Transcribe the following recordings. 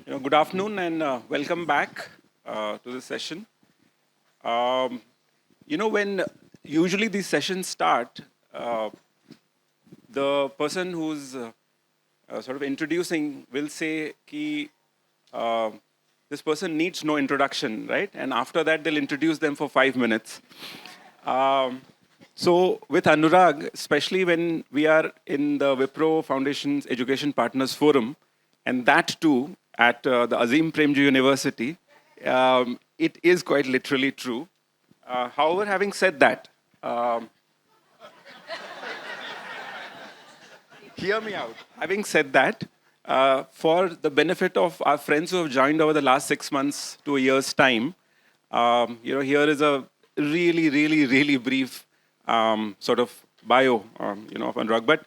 Good afternoon and welcome back to this session. Um, when usually these sessions start, uh, the person who's sort of introducing will say ki, uh, this person needs no introduction, right? And after that, they'll introduce them for 5 minutes. Um, so with Anurag, especially when we are in the Wipro Foundation's Education Partners Forum, and that too at the Azim Premji University, it is quite literally true. However, having said that, um, hear me out. Having said that, for the benefit of our friends who have joined over the last 6 months to a year's time, here is a really brief sort of bio, of Anurag. But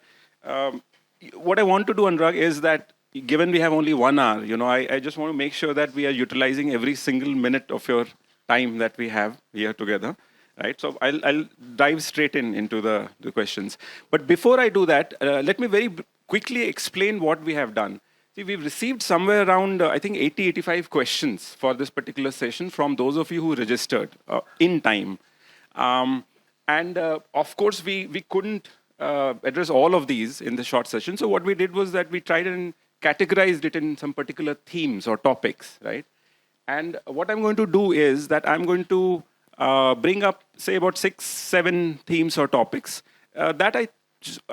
what I want to do, Anurag, is that given we have only 1 hour, I just want to make sure that we are utilizing every single minute of your time that we have here together. Right, so I'll dive straight into the questions. But before I do that, let me very quickly explain what we have done. See, we've received somewhere around, I think, 80, 85 questions for this particular session from those of you who registered in time. And of course, we couldn't address all of these in the short session. So what we did was that we tried and categorized it in some particular themes or topics, right? And what I'm going to do is that I'm going to bring up, say, about 6, 7 themes or topics that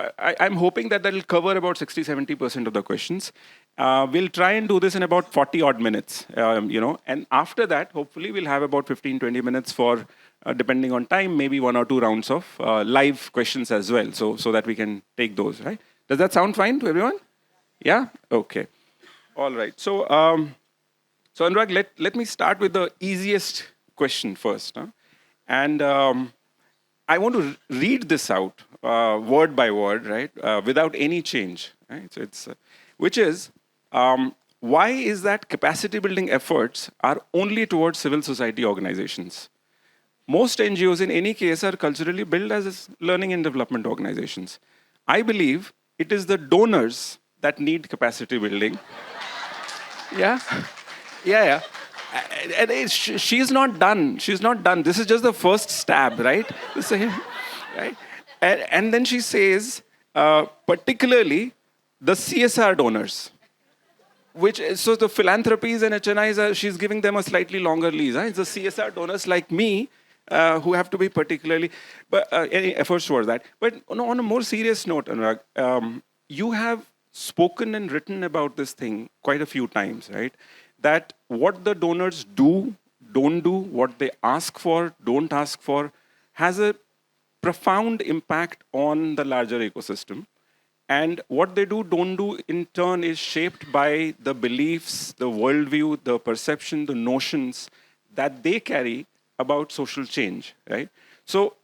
I'm hoping that will cover about 60, 70% of the questions. We'll try and do this in about 40 odd minutes, and after that, hopefully we'll have about 15, 20 minutes for, depending on time, maybe 1 or 2 rounds of live questions as well, so that we can take those, right? Does that sound fine to everyone? Yeah? Okay. All right. So Anurag, let me start with the easiest question first. Huh? And I want to read this out word by word, right, without any change. Right? So it's, which is, why is that capacity building efforts are only towards civil society organizations? Most NGOs in any case are culturally built as learning and development organizations. I believe it is the donors that need capacity building. Yeah? Yeah. And she's not done. She's not done. This is just the first stab, right? Right? And then she says, particularly the CSR donors, so the philanthropies and HNIs, she's giving them a slightly longer lease. Huh? It's the CSR donors like me who have to be particularly, but any efforts towards that. But on a more serious note, Anurag, you have spoken and written about this thing quite a few times, right? That what the donors do, don't do, what they ask for, don't ask for, has a profound impact on the larger ecosystem. And what they do, don't do, in turn, is shaped by the beliefs, the worldview, the perception, the notions that they carry about social change, right? So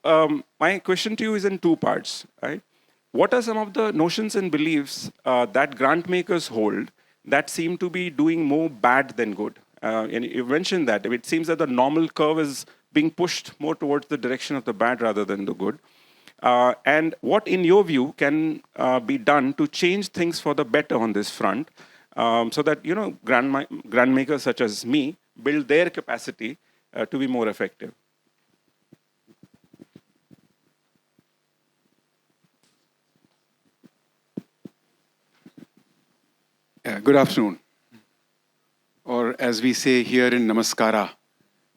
my question to you is in 2 parts, right? What are some of the notions and beliefs that grant makers hold that seem to be doing more bad than good? And you mentioned that. It seems that the normal curve is being pushed more towards the direction of the bad rather than the good. And what, in your view, can be done to change things for the better on this front, so that grant makers such as me build their capacity to be more effective? Yeah, good afternoon. Or as we say here in Namaskara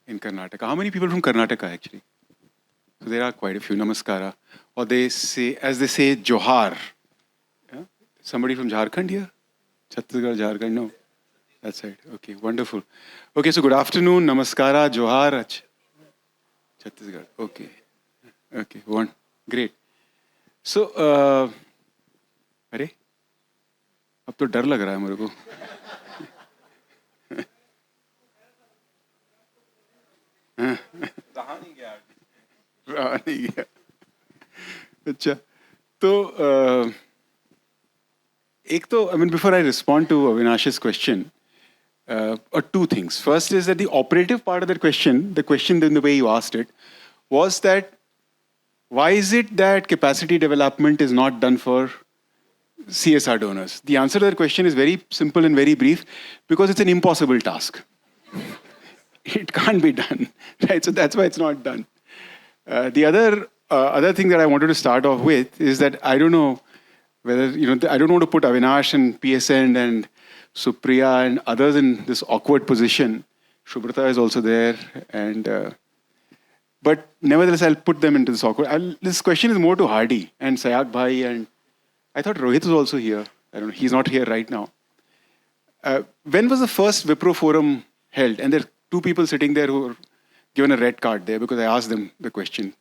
in Karnataka. How many people from Karnataka actually? So there are quite a few. Namaskara. Or they say, as they say, Johar. Yeah? Somebody from Jharkhand here? Chhattisgarh, Jharkhand? No. That's right. Okay, wonderful. Okay, so good afternoon. Namaskara, Johar. Chhattisgarh. Okay. Okay, great. So, अरे अब तो डर लग रहा है मेरे को. रहा नहीं गया. अच्छा, तो एक तो, I mean, before I respond to Avinash's question, or 2 things. First is that the operative part of that question, the question in the way you asked it, was that why is it that capacity development is not done for CSR donors? The answer to that question is very simple and very brief, because it's an impossible task. It can't be done, right? So that's why it's not done. The other thing that I wanted to start off with is that I don't know whether, I don't want to put Avinash and PSN and Supriya and others in this awkward position. Shubrata is also there, but nevertheless, I'll put them into this awkward. This question is more to Hardy and Sayak Bhai, and I thought Rohit was also here. I don't know, he's not here right now. When was the first Wipro forum held? And there are two people sitting there who were given a red card there because I asked them the question,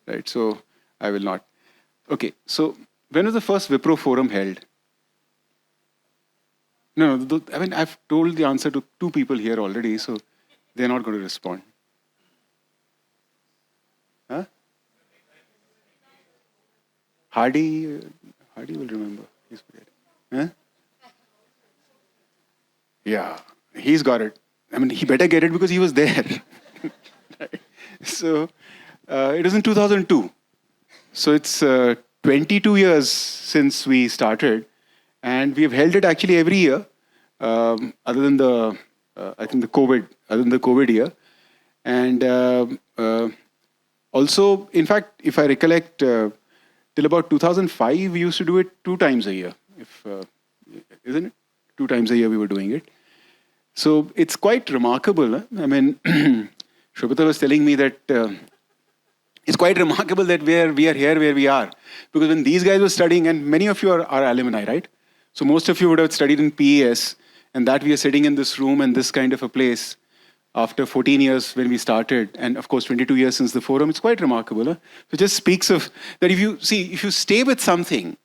right? So I will not. Okay, so when was the first Wipro forum held? No, I mean, I've told the answer to two people here already, so they're not going to respond. Huh? Hardy will remember. He's forget. Huh? Yeah, he's got it. I mean, he better get it because he was there. Right? So it was in 2002. So it's 22 years since we started, and we've held it actually every year, other than the COVID year, and also, in fact, if I recollect, till about 2005, we used to do it 2 times a year. Isn't it? 2 times a year we were doing it. So it's quite remarkable. Huh? I mean, Shobhita was telling me that it's quite remarkable that we are here where we are. Because when these guys were studying, and many of you are alumni, right? So most of you would have studied in PES, and that we are sitting in this room and this kind of a place after 14 years when we started, and of course 22 years since the forum. It's quite remarkable. Huh? So it just speaks of that if you stay with something,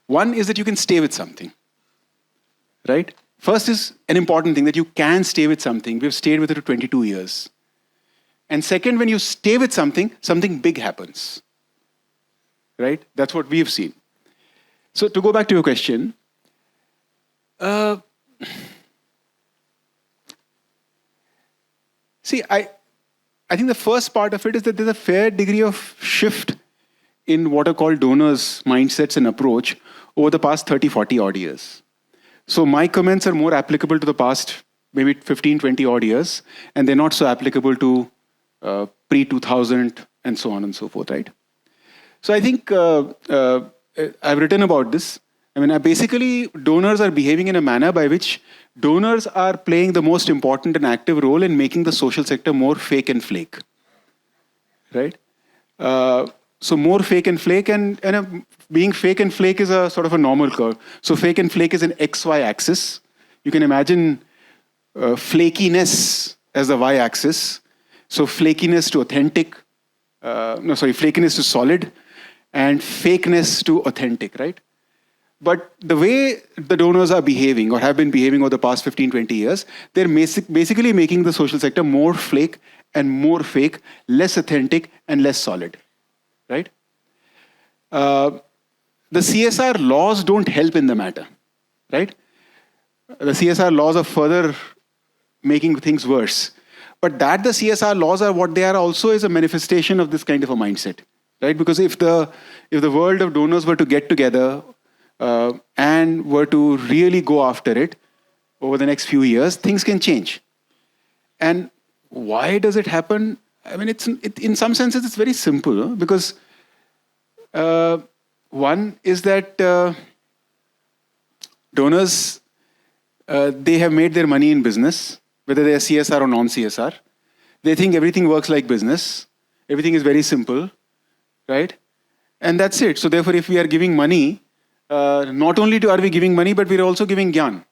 one is that you can stay with something, right? First is an important thing that you can stay with something. We've stayed with it for 22 years. And second, when you stay with something, something big happens, right? That's what we've seen. So to go back to your question, see, I think the first part of it is that there's a fair degree of shift in what are called donors' mindsets and approach over the past 30, 40 odd years. So my comments are more applicable to the past maybe 15, 20 odd years, and they're not so applicable to pre-2000 and so on and so forth, right? So I think I've written about this. I mean, basically, donors are behaving in a manner by which donors are playing the most important and active role in making the social sector more fake and flake, right? So more fake and flake, and being fake and flake is a sort of a normal curve. So fake and flake is an XY axis. You can imagine flakiness as the Y axis. So flakiness to authentic, flakiness to solid, and fakeness to authentic, right? But the way the donors are behaving or have been behaving over the past 15, 20 years, they're basically making the social sector more flake and more fake, less authentic and less solid, right? The CSR laws don't help in the matter, right? The CSR laws are further making things worse. But that the CSR laws are what they are also is a manifestation of this kind of a mindset, right? Because if the world of donors were to get together and were to really go after it over the next few years, things can change. And why does it happen? I mean, in some senses, it's very simple, because one is that donors, they have made their money in business, whether they are CSR or non-CSR. They think everything works like business. Everything is very simple, right? And that's it. So therefore, if we are giving money, not only are we giving money, but we're also giving gyan.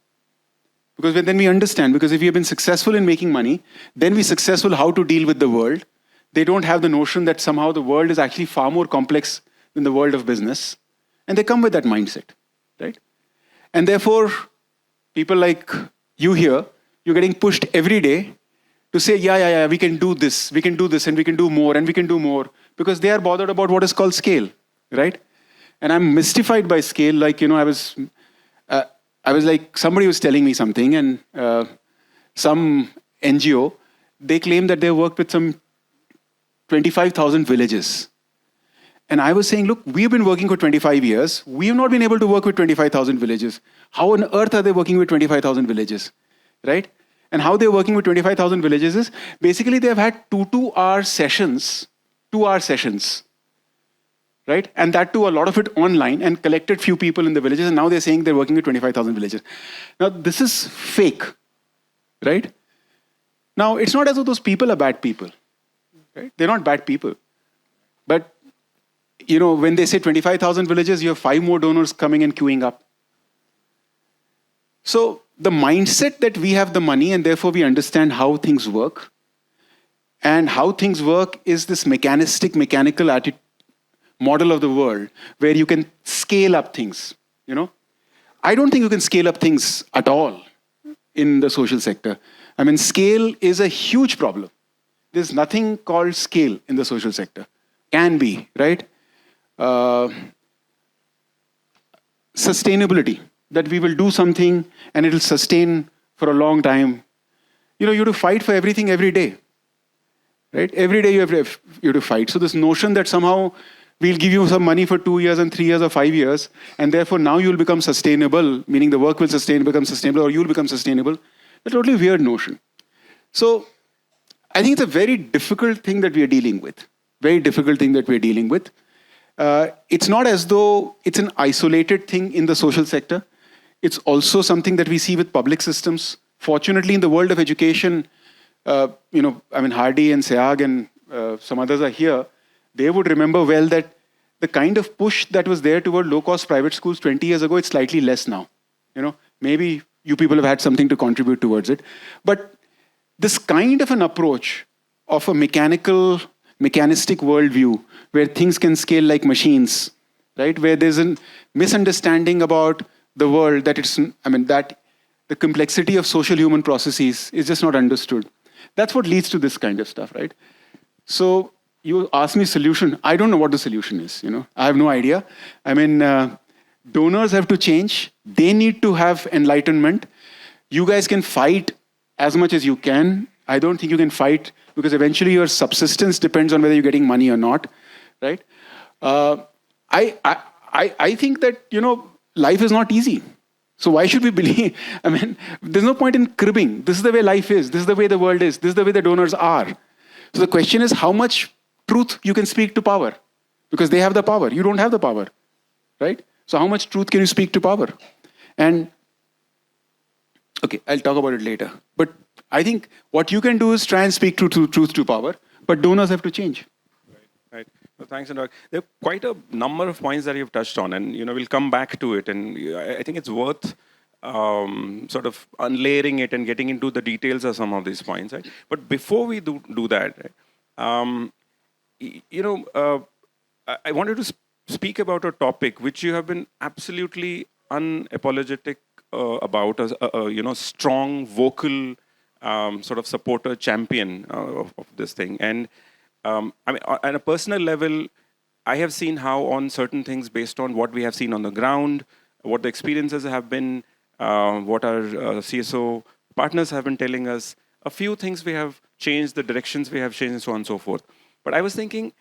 Because then we understand, because if we have been successful in making money, then we're successful how to deal with the world. They don't have the notion that somehow the world is actually far more complex than the world of business. And they come with that mindset, right? And therefore, people like you here, you're getting pushed every day to say, yeah, we can do this, and we can do more, and we can do more. Because they are bothered about what is called scale, right? And I'm mystified by scale. Like, I was like, somebody was telling me something, and some NGO, they claim that they worked with some 25,000 villages. And I was saying, look, we've been working for 25 years. We have not been able to work with 25,000 villages. How on earth are they working with 25,000 villages, right? And how they're working with 25,000 villages is basically they've had 2-hour sessions, 2-hour sessions, right? And that too, a lot of it online, and collected few people in the villages. And now they're saying they're working with 25,000 villages. Now, this is fake, right? Now, it's not as though those people are bad people, right? They're not bad people. But when they say 25,000 villages, you have 5 more donors coming and queuing up. So the mindset that we have the money and therefore we understand how things work. And how things work is this mechanical model of the world where you can scale up things. I don't think you can scale up things at all in the social sector. I mean, scale is a huge problem. There's nothing called scale in the social sector. Can be, right? Sustainability, that we will do something and it will sustain for a long time. You have to fight for everything every day, right? Every day you have to fight. So this notion that somehow we'll give you some money for 2 years and 3 years or 5 years, and therefore now you'll become sustainable, meaning the work will become sustainable, or you'll become sustainable, that's a totally weird notion. So I think it's a very difficult thing that we are dealing with. Very difficult thing that we're dealing with. It's not as though it's an isolated thing in the social sector. It's also something that we see with public systems. Fortunately, in the world of education, Hardy and Sehag and some others are here. They would remember well that the kind of push that was there toward low-cost private schools 20 years ago, it's slightly less now. Maybe you people have had something to contribute towards it. But this kind of an approach of a mechanistic worldview where things can scale like machines, right? Where there's a misunderstanding about the world that that the complexity of social human processes is just not understood. That's what leads to this kind of stuff, right? So you ask me solution. I don't know what the solution is, I have no idea. Donors have to change. They need to have enlightenment. You guys can fight as much as you can. I don't think you can fight because eventually your subsistence depends on whether you're getting money or not, right? I think that, life is not easy. So why should we believe? There's no point in cribbing. This is the way life is. This is the way the world is. This is the way the donors are. So the question is how much truth you can speak to power, because they have the power. You don't have the power, right? So how much truth can you speak to power? And okay, I'll talk about it later. But I think what you can do is try and speak truth to power, but donors have to change. Right. Well, thanks, Anurag. There are quite a number of points that you've touched on, and we'll come back to it. And I think it's worth sort of unlayering it and getting into the details of some of these points. Right? But before we do that, right, I wanted to speak about a topic which you have been absolutely unapologetic about, a strong, vocal sort of supporter, champion of this thing. And on a personal level, I have seen how on certain things, based on what we have seen on the ground, what the experiences have been, what our CSO partners have been telling us, a few things we have changed, the directions we have changed, and so on and so forth. But I was thinking,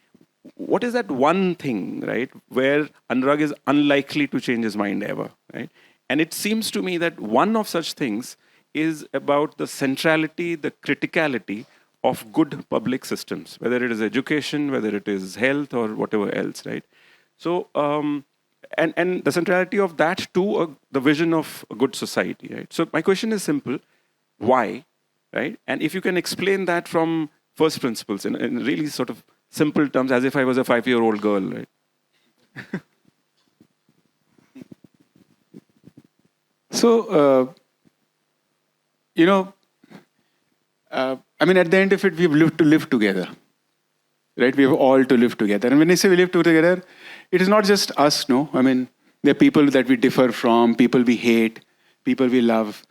what is that one thing, right, where Anurag is unlikely to change his mind ever, right? And it seems to me that one of such things is about the centrality, the criticality of good public systems, whether it is education, whether it is health, or whatever else, right? So, and the centrality of that to the vision of a good society, right? So my question is simple: why, right? And if you can explain that from first principles in really sort of simple terms, as if I was a 5-year-old girl, right? So, at the end of it, we've lived to live together, right? We have all to live together. And when I say we live together, it is not just us, no? There are people that we differ from, people we hate, people we love.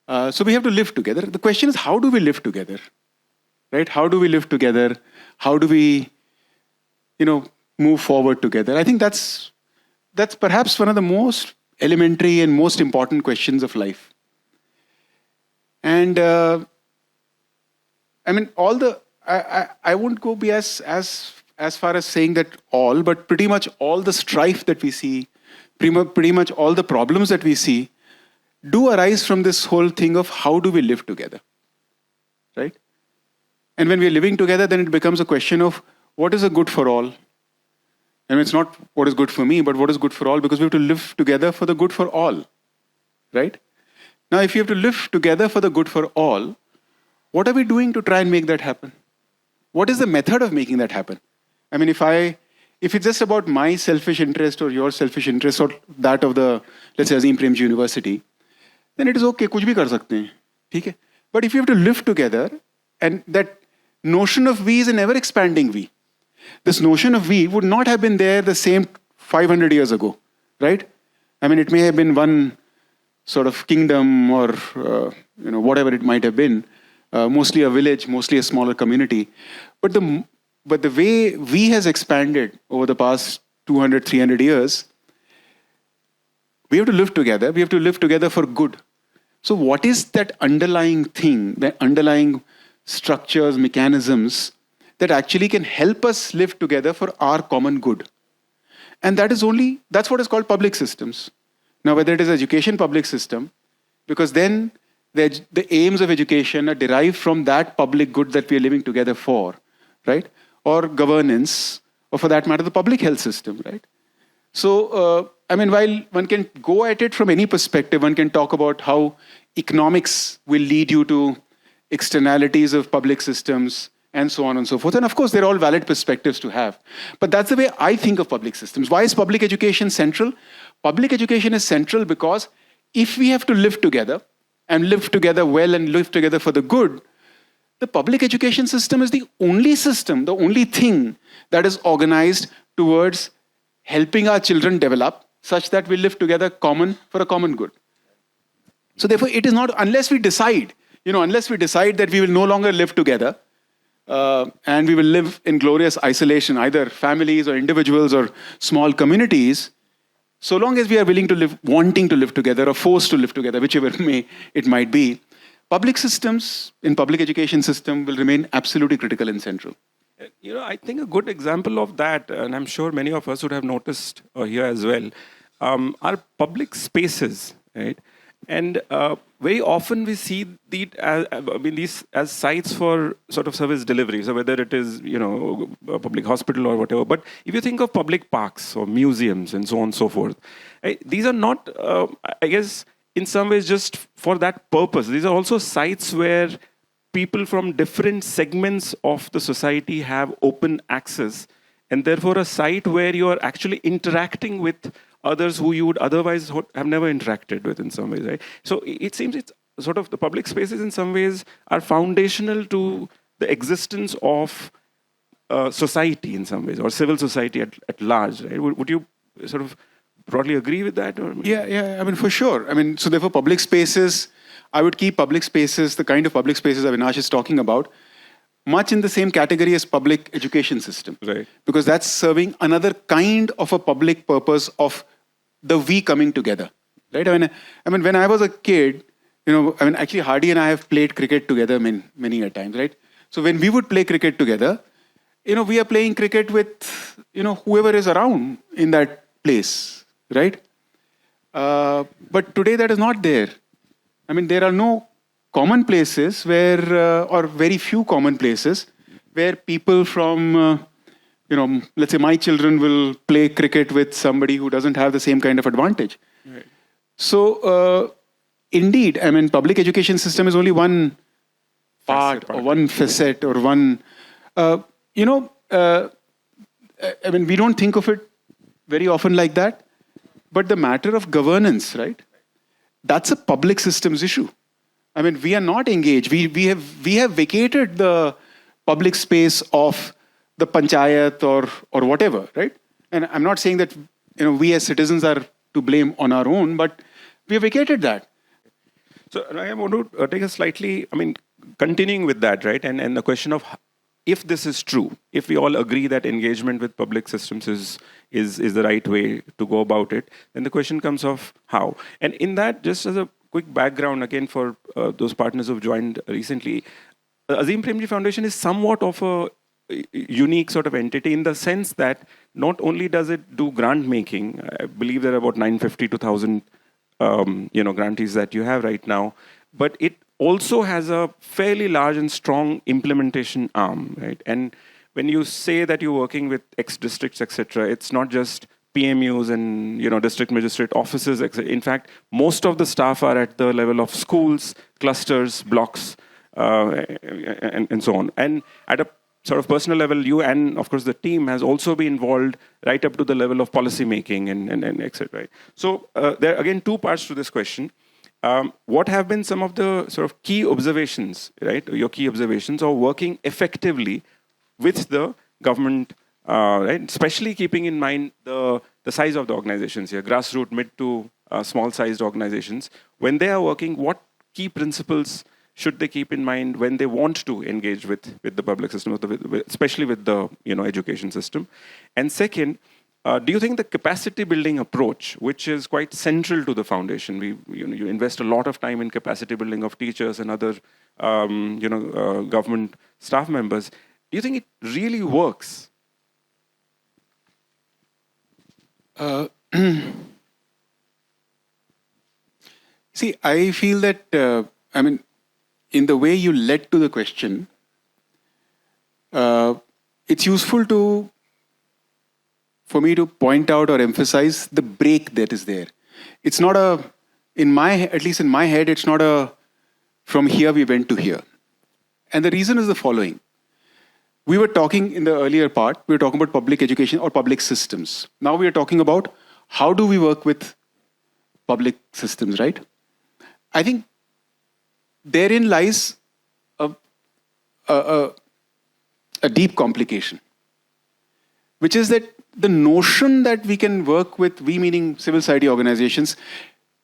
So we have to live together. The question is, how do we live together, right? How do we live together? How do we, move forward together? I think that's perhaps one of the most elementary and most important questions of life. And I won't go be as as far as saying that all, but pretty much all the strife that we see, pretty much all the problems that we see, do arise from this whole thing of how do we live together, right? And when we're living together, then it becomes a question of what is a good for all. And it's not what is good for me, but what is good for all, because we have to live together for the good for all, right? Now, if you have to live together for the good for all, what are we doing to try and make that happen? What is the method of making that happen? I mean, if it's just about my selfish interest or your selfish interest or that of the, let's say, Azim Premji University, then it is okay, kuch bhi kar sakte hain, theek hai? But if you have to live together, and that notion of we is an ever expanding we. This notion of we would not have been there the same 500 years ago, right? I mean, it may have been one sort of kingdom or whatever it might have been, mostly a village, mostly a smaller community. But the way we has expanded over the past 200, 300 years, we have to live together. We have to live together for good. So what is that underlying thing, that underlying structures, mechanisms that actually can help us live together for our common good? And that's what is called public systems. Now, whether it is education public system, because then the aims of education are derived from that public good that we are living together for, right? Or governance, or for that matter, the public health system, right? So, I mean, while one can go at it from any perspective, one can talk about how economics will lead you to externalities of public systems, and so on and so forth. And of course, they're all valid perspectives to have. But that's the way I think of public systems. Why is public education central? Public education is central because if we have to live together, and live together well and live together for the good, the public education system is the only system, the only thing that is organized towards helping our children develop such that we live together for a common good. So therefore, it is not, unless we decide that we will no longer live together, and we will live in glorious isolation, either families or individuals or small communities, so long as we are willing to live, wanting to live together or forced to live together, whichever it might be, public systems in public education system will remain absolutely critical and central. I think a good example of that, and I'm sure many of us would have noticed here as well, are public spaces, right? And very often we see these as sites for sort of service delivery. So whether it is, a public hospital or whatever. But if you think of public parks or museums and so on and so forth, these are not, I guess, in some ways just for that purpose. These are also sites where people from different segments of the society have open access, and therefore a site where you are actually interacting with others who you would otherwise have never interacted with in some ways, right? So it seems it's sort of the public spaces in some ways are foundational to the existence of society in some ways, or civil society at large, right? Would you sort of broadly agree with that? Or? Yeah, I mean, for sure. I mean, so therefore public spaces, I would keep public spaces, the kind of public spaces Avinash is talking about, much in the same category as public education system. Right. Because that's serving another kind of a public purpose of the we coming together. Right? I mean, when I was a kid, actually Hardy and I have played cricket together many a times, right? So when we would play cricket together, we are playing cricket with, whoever is around in that place, right? But today that is not there. I mean, there are no common places where, or very few common places where people from, let's say my children will play cricket with somebody who doesn't have the same kind of advantage. Right. So, indeed, I mean, public education system is only one part or one facet or one, I mean, we don't think of it very often like that, but the matter of governance, right? That's a public systems issue. I mean, we are not engaged. We have vacated the public space of the panchayat or whatever, right? And I'm not saying that we as citizens are to blame on our own, but we have vacated that. So I want to take a slightly, continuing with that, right? And the question of if this is true, if we all agree that engagement with public systems is the right way to go about it, then the question comes of how. And in that, just as a quick background again for those partners who've joined recently, Azim Premji Foundation is somewhat of a unique sort of entity in the sense that not only does it do grant making, I believe there are about 950 to 1,000 grantees that you have right now, but it also has a fairly large and strong implementation arm, right? And when you say that you're working with X districts, etc., it's not just PMUs and district magistrate offices, etc. In fact, most of the staff are at the level of schools, clusters, blocks, and so on. And at a sort of personal level, you and of course the team has also been involved right up to the level of policy making and etc. Right? So there are again two parts to this question. What have been some of the sort of key observations, right? Your key observations of working effectively with the government, right? Especially keeping in mind the size of the organizations here, grassroots, mid to small-sized organizations. When they are working, what key principles should they keep in mind when they want to engage with the public system, especially with the education system? And second, do you think the capacity building approach, which is quite central to the foundation, you invest a lot of time in capacity building of teachers and other government staff members, do you think it really works? See, I feel that, in the way you led to the question, it's useful for me to point out or emphasize the break that is there. It's not at least in my head, it's not from here we went to here. And the reason is the following. We were talking in the earlier part, we were talking about public education or public systems. Now we are talking about how do we work with public systems, right? I think therein lies a deep complication, which is that the notion that we can work with, we meaning civil society organizations,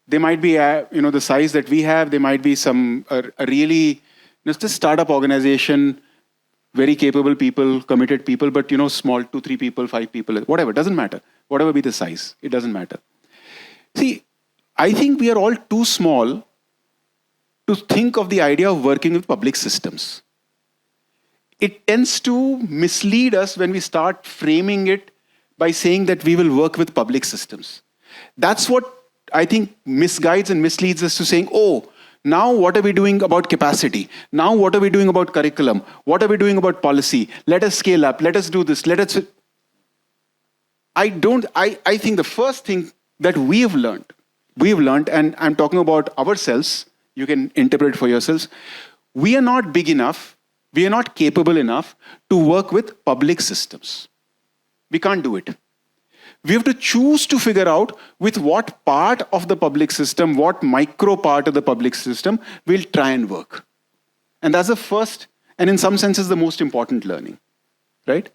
they might be the size that we have, they might be a really just a startup organization, very capable people, committed people, but small, 2, 3 people, 5 people, whatever, doesn't matter. Whatever be the size, it doesn't matter. See, I think we are all too small to think of the idea of working with public systems. It tends to mislead us when we start framing it by saying that we will work with public systems. That's what I think misguides and misleads us to saying, oh, now what are we doing about capacity? Now what are we doing about curriculum? What are we doing about policy? Let us scale up. Let us do this. I think the first thing that we've learned, and I'm talking about ourselves, you can interpret for yourselves, we are not big enough, we are not capable enough to work with public systems. We can't do it. We have to choose to figure out with what part of the public system, what micro part of the public system we'll try and work. And that's the first, and in some senses, the most important learning, right?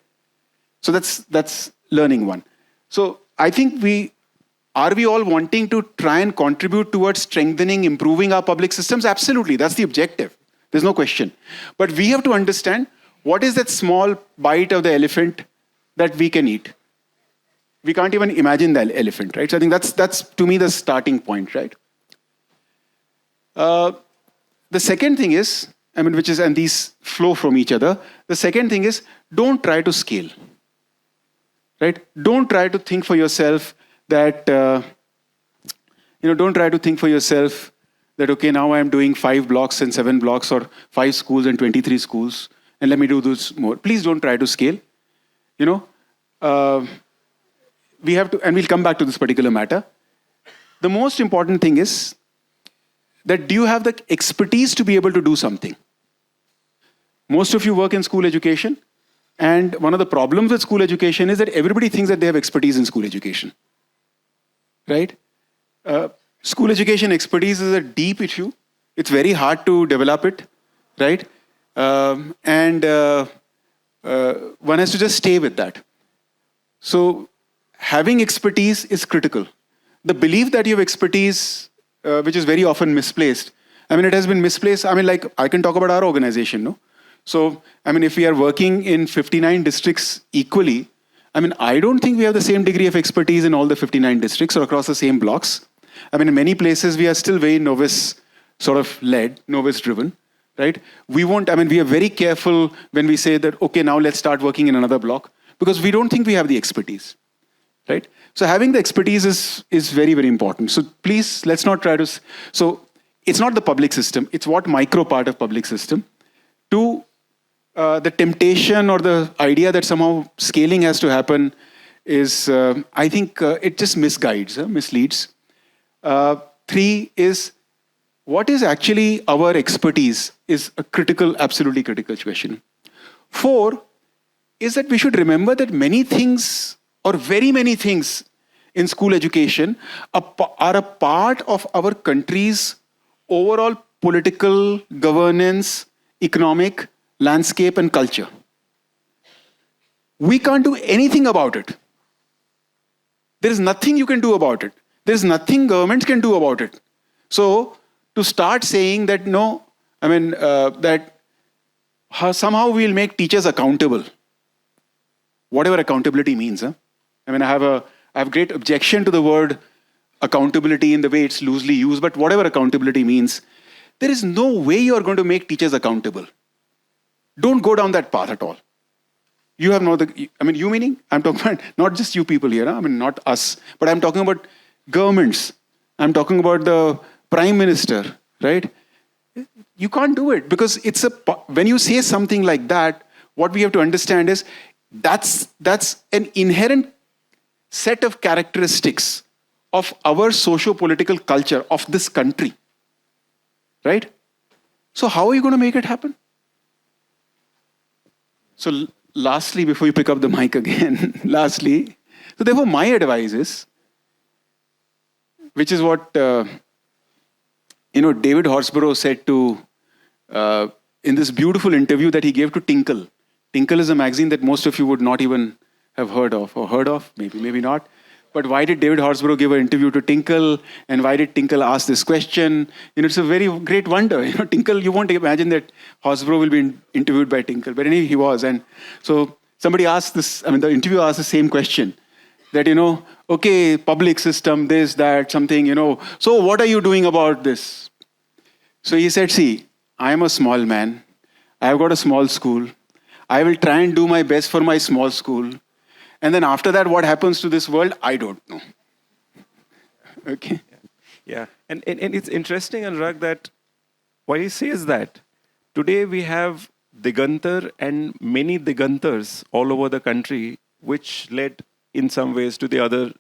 So that's learning one. So I think are we all wanting to try and contribute towards strengthening, improving our public systems? Absolutely, that's the objective. There's no question. But we have to understand what is that small bite of the elephant that we can eat. We can't even imagine the elephant, right? So I think that's to me the starting point, right? The second thing is, and these flow from each other. The second thing is, don't try to scale, right? Don't try to think for yourself that, don't try to think for yourself that, okay, now I'm doing 5 blocks and 7 blocks or 5 schools and 23 schools, and let me do this more. Please don't try to scale, we have to, and we'll come back to this particular matter. The most important thing is that do you have the expertise to be able to do something? Most of you work in school education, and one of the problems with school education is that everybody thinks that they have expertise in school education, right? School education expertise is a deep issue. It's very hard to develop it, right? And one has to just stay with that. So having expertise is critical. The belief that you have expertise, which is very often misplaced, it has been misplaced. I can talk about our organization, no? So, if we are working in 59 districts equally, I don't think we have the same degree of expertise in all the 59 districts or across the same blocks. In many places, we are still very novice sort of led, novice driven. right? We won't, I mean, we are very careful when we say that, okay, now let's start working in another block, because we don't think we have the expertise, right? So having the expertise is very, very important. So please, let's not try to, so it's not the public system, it's what micro part of public system. To the temptation or the idea that somehow scaling has to happen is, I think it just misguides, misleads. Three is, what is actually our expertise is a critical, absolutely critical question. Four is that we should remember that many things, or very many things in school education are a part of our country's overall political governance, economic landscape and culture. We can't do anything about it. There is nothing you can do about it. There is nothing governments can do about it. So to start saying that no, I mean, that somehow we'll make teachers accountable, whatever accountability means. I mean, I have great objection to the word accountability in the way it's loosely used, but whatever accountability means, there is no way you're going to make teachers accountable. Don't go down that path at all. You have you meaning? I'm talking about not just you people here, I mean, not us, but I'm talking about governments. I'm talking about the Prime Minister, right? You can't do it because when you say something like that, what we have to understand is that's an inherent set of characteristics of our socio-political culture of this country, right? So how are you going to make it happen? So lastly, before you pick up the mic again, so therefore my advice is, which is what David Horsburgh said to in this beautiful interview that he gave to Tinkle. Tinkle is a magazine that most of you would not even have heard of, maybe not. But why did David Horsburgh give an interview to Tinkle, and why did Tinkle ask this question? It's a very great wonder. Tinkle, you won't imagine that Horsburgh will be interviewed by Tinkle, but anyway, he was. And so somebody asked this, the interviewer asked the same question, that, okay, public system, this, that, something, so what are you doing about this? So he said, see, I am a small man. I have got a small school. I will try and do my best for my small school. And then after that, what happens to this world, I don't know. Okay. Yeah. And it's interesting, Anurag, that why he says that today we have Digantar and many Digantars all over the country, which led in some ways to the other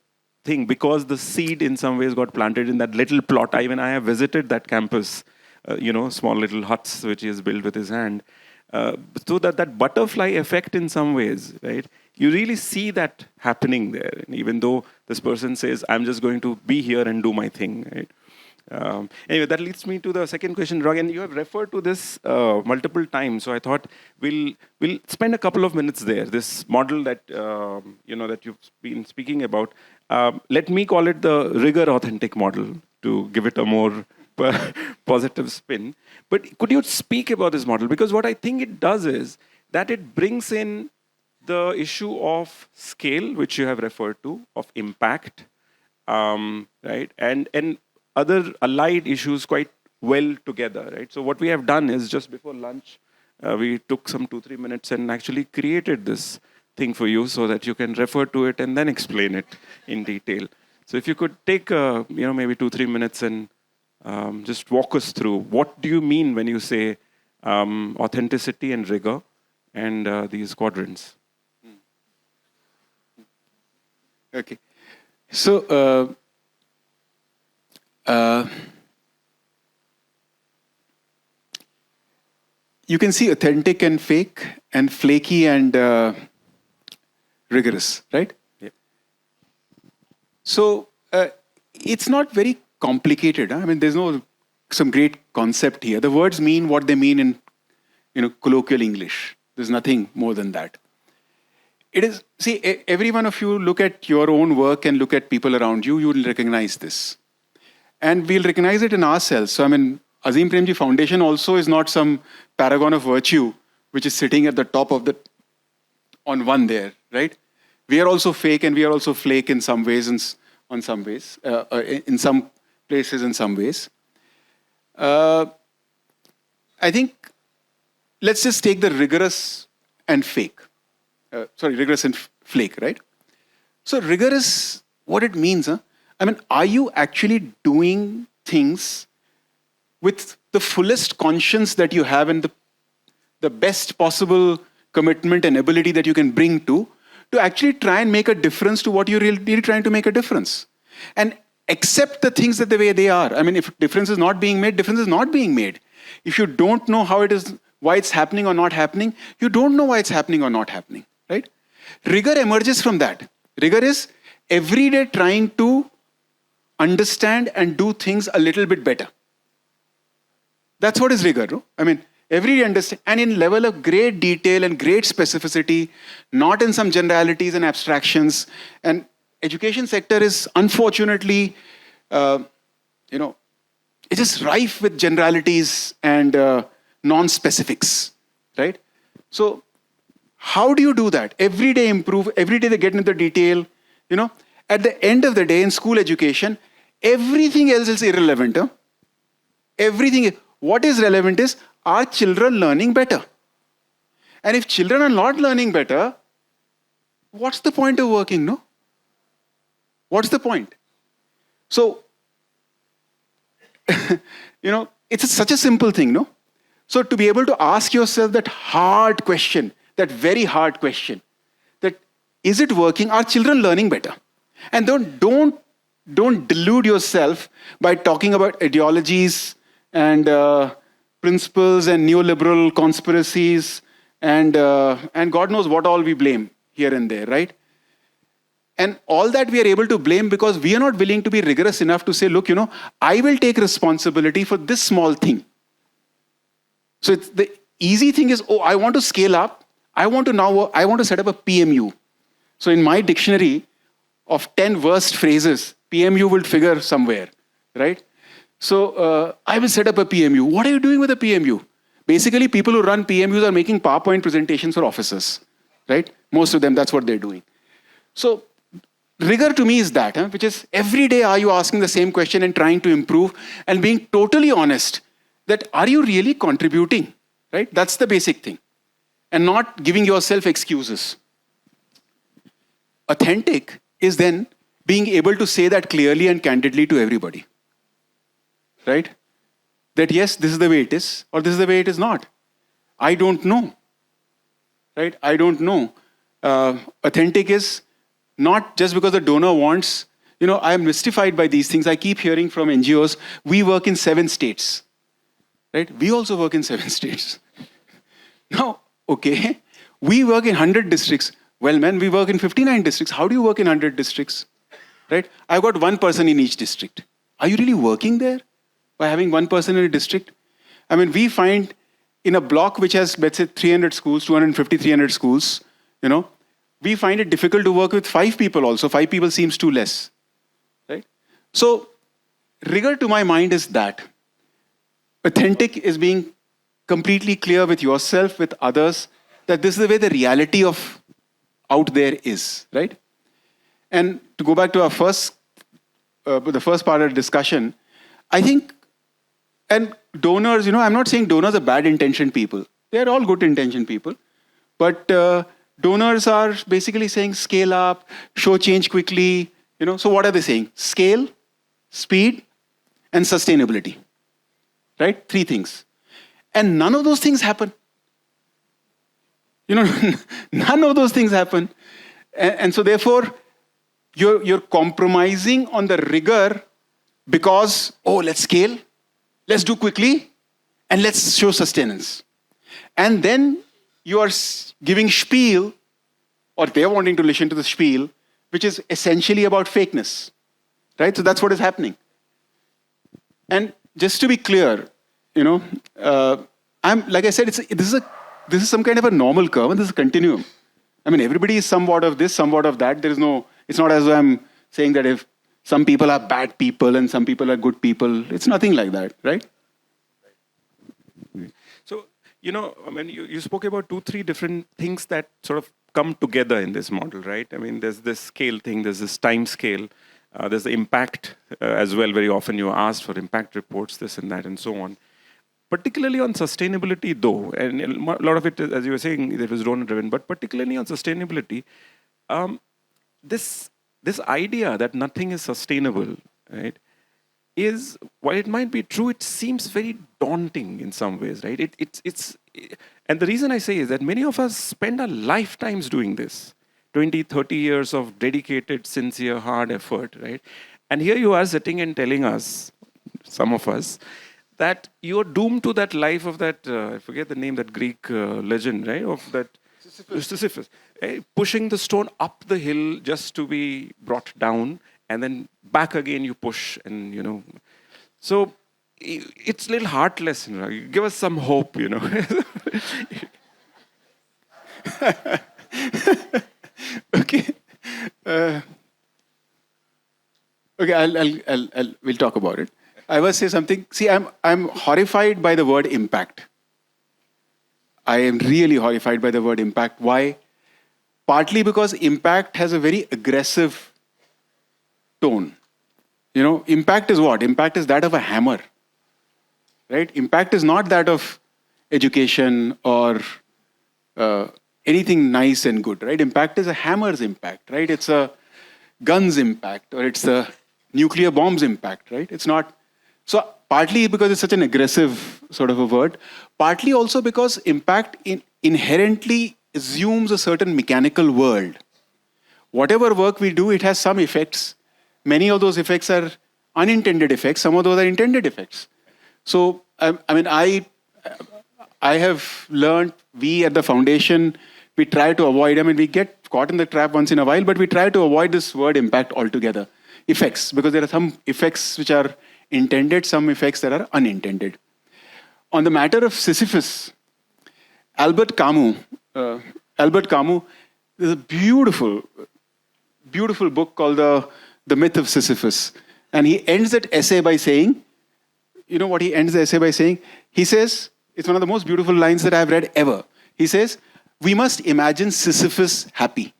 thing, because the seed in some ways got planted in that little plot. I have visited that campus, small little huts which he has built with his hand. So that butterfly effect in some ways, right? You really see that happening there. And even though this person says, I'm just going to be here and do my thing, right? Anyway, that leads me to the second question, Rag, and you have referred to this multiple times. So I thought we'll spend a couple of minutes there. This model that that you've been speaking about. Let me call it the rigor authentic model to give it a more positive spin. But could you speak about this model? Because what I think it does is that it brings in the issue of scale, which you have referred to, of impact, right? And other allied issues quite well together, right? So what we have done is just before lunch, we took some 2-3 minutes and actually created this thing for you so that you can refer to it and then explain it in detail. So if you could take, maybe 2-3 minutes and just walk us through, what do you mean when you say authenticity and rigor and these quadrants? Okay. So, you can see authentic and fake, and flaky and rigorous, right? Yep. So, it's not very complicated. Huh? There's no some great concept here. The words mean what they mean in colloquial English. There's nothing more than that. It is, see, every one of you look at your own work and look at people around you, you will recognize this. And we'll recognize it in ourselves. So, Azim Premji Foundation also is not some paragon of virtue which is sitting at the top of on one there, right? We are also fake and we are also flake in some ways, in some places, in some ways. I think, let's just take the rigorous and fake. Rigorous and flake, right? So rigorous, what it means, huh? I mean, are you actually doing things with the fullest conscience that you have and the best possible commitment and ability that you can bring to actually try and make a difference to what you're really trying to make a difference? And accept the things that the way they are. I mean, if difference is not being made, difference is not being made. If you don't know how it is, why it's happening or not happening, you don't know why it's happening or not happening, right? Rigor emerges from that. Rigor is every day trying to understand and do things a little bit better. That's what is rigor, no? I mean, every day understand, and in level of great detail and great specificity, not in some generalities and abstractions. And education sector is unfortunately, it is rife with generalities and non-specifics, right? So how do you do that? Every day improve, every day they get into the detail. At the end of the day in school education, everything else is irrelevant. Huh? Everything, what is relevant is, are children learning better? And if children are not learning better, what's the point of working, no? What's the point? So, it's such a simple thing, no? So to be able to ask yourself that hard question, that very hard question, that is it working? Are children learning better? And don't delude yourself by talking about ideologies and principles and neoliberal conspiracies and God knows what all we blame here and there, right? And all that we are able to blame because we are not willing to be rigorous enough to say, look, I will take responsibility for this small thing. So the easy thing is, I want to scale up. I want to set up a PMU. So in my dictionary of 10 worst phrases, PMU will figure somewhere, right? So I will set up a PMU. What are you doing with a PMU? Basically, people who run PMUs are making PowerPoint presentations for officers, right? Most of them, that's what they're doing. So rigor to me is that, which is every day are you asking the same question and trying to improve and being totally honest that are you really contributing, right? That's the basic thing. And not giving yourself excuses. Authentic is then being able to say that clearly and candidly to everybody, right? That yes, this is the way it is, or this is the way it is not. I don't know, right? I don't know. Authentic is not just because the donor wants. I am mystified by these things. I keep hearing from NGOs, we work in 7 states, right? We also work in 7 states. Now, okay, we work in 100 districts. Well, man, we work in 59 districts. How do you work in 100 districts, right? I've got one person in each district. Are you really working there by having one person in a district? I mean, we find in a block which has, let's say, 300 schools, 250, 300 schools, we find it difficult to work with 5 people also. 5 people seems too less, right? So rigor to my mind is that. Authentic is being completely clear with yourself, with others, that this is the way the reality of out there is, right? And to go back to our the first part of the discussion, I think, and donors, I'm not saying donors are bad intentioned people. They're all good intentioned people. But donors are basically saying scale up, show change quickly. So what are they saying? Scale, speed, and sustainability. Right? 3 things. And none of those things happen. None of those things happen. And so therefore, you're compromising on the rigor because, let's scale, let's do quickly, and let's show sustenance. And then you are giving spiel, or they're wanting to listen to the spiel, which is essentially about fakeness. Right? So that's what is happening. And just to be clear, I'm like I said, this is some kind of a normal curve, and this is a continuum. I mean, everybody is somewhat of this, somewhat of that. It's not as though I'm saying that if some people are bad people and some people are good people. It's nothing like that, right? So, I mean, you spoke about 2-3 different things that sort of come together in this model, right? I mean, there's this scale thing, there's this time scale, there's the impact as well. Very often you are asked for impact reports, this and that, and so on. particularly on sustainability though, and a lot of it, as you were saying, it was donor driven, but particularly on sustainability, um, this idea that nothing is sustainable, right, is, while it might be true, it seems very daunting in some ways, right? And the reason I say is that many of us spend our lifetimes doing this, 20, 30 years of dedicated, sincere, hard effort, right? And here you are sitting and telling us, some of us, that you're doomed to that life of that, I forget the name, that Greek legend, right? Of that Sisyphus, pushing the stone up the hill just to be brought down, and then back again you push, and So it's a little heartless. Give us some hope. Okay. Okay, we'll talk about it. I must say something. See, I'm horrified by the word impact. I am really horrified by the word impact. Why? Partly because impact has a very aggressive tone. Impact is what? Impact is that of a hammer, right? Impact is not that of education or anything nice and good, right? Impact is a hammer's impact, right? It's a gun's impact, or it's a nuclear bomb's impact, right? It's not. So partly because it's such an aggressive sort of a word, partly also because impact inherently assumes a certain mechanical world. Whatever work we do, it has some effects. Many of those effects are unintended effects. Some of those are intended effects. So, I have learned, we at the foundation, we try to avoid, we get caught in the trap once in a while, but we try to avoid this word impact altogether. Effects, because there are some effects which are intended, some effects that are unintended. On the matter of Sisyphus, Albert Camus, there's a beautiful book called The Myth of Sisyphus. And he ends that essay by saying, you know what he ends the essay by saying? He says, it's one of the most beautiful lines that I've read ever. He says, we must imagine Sisyphus happy.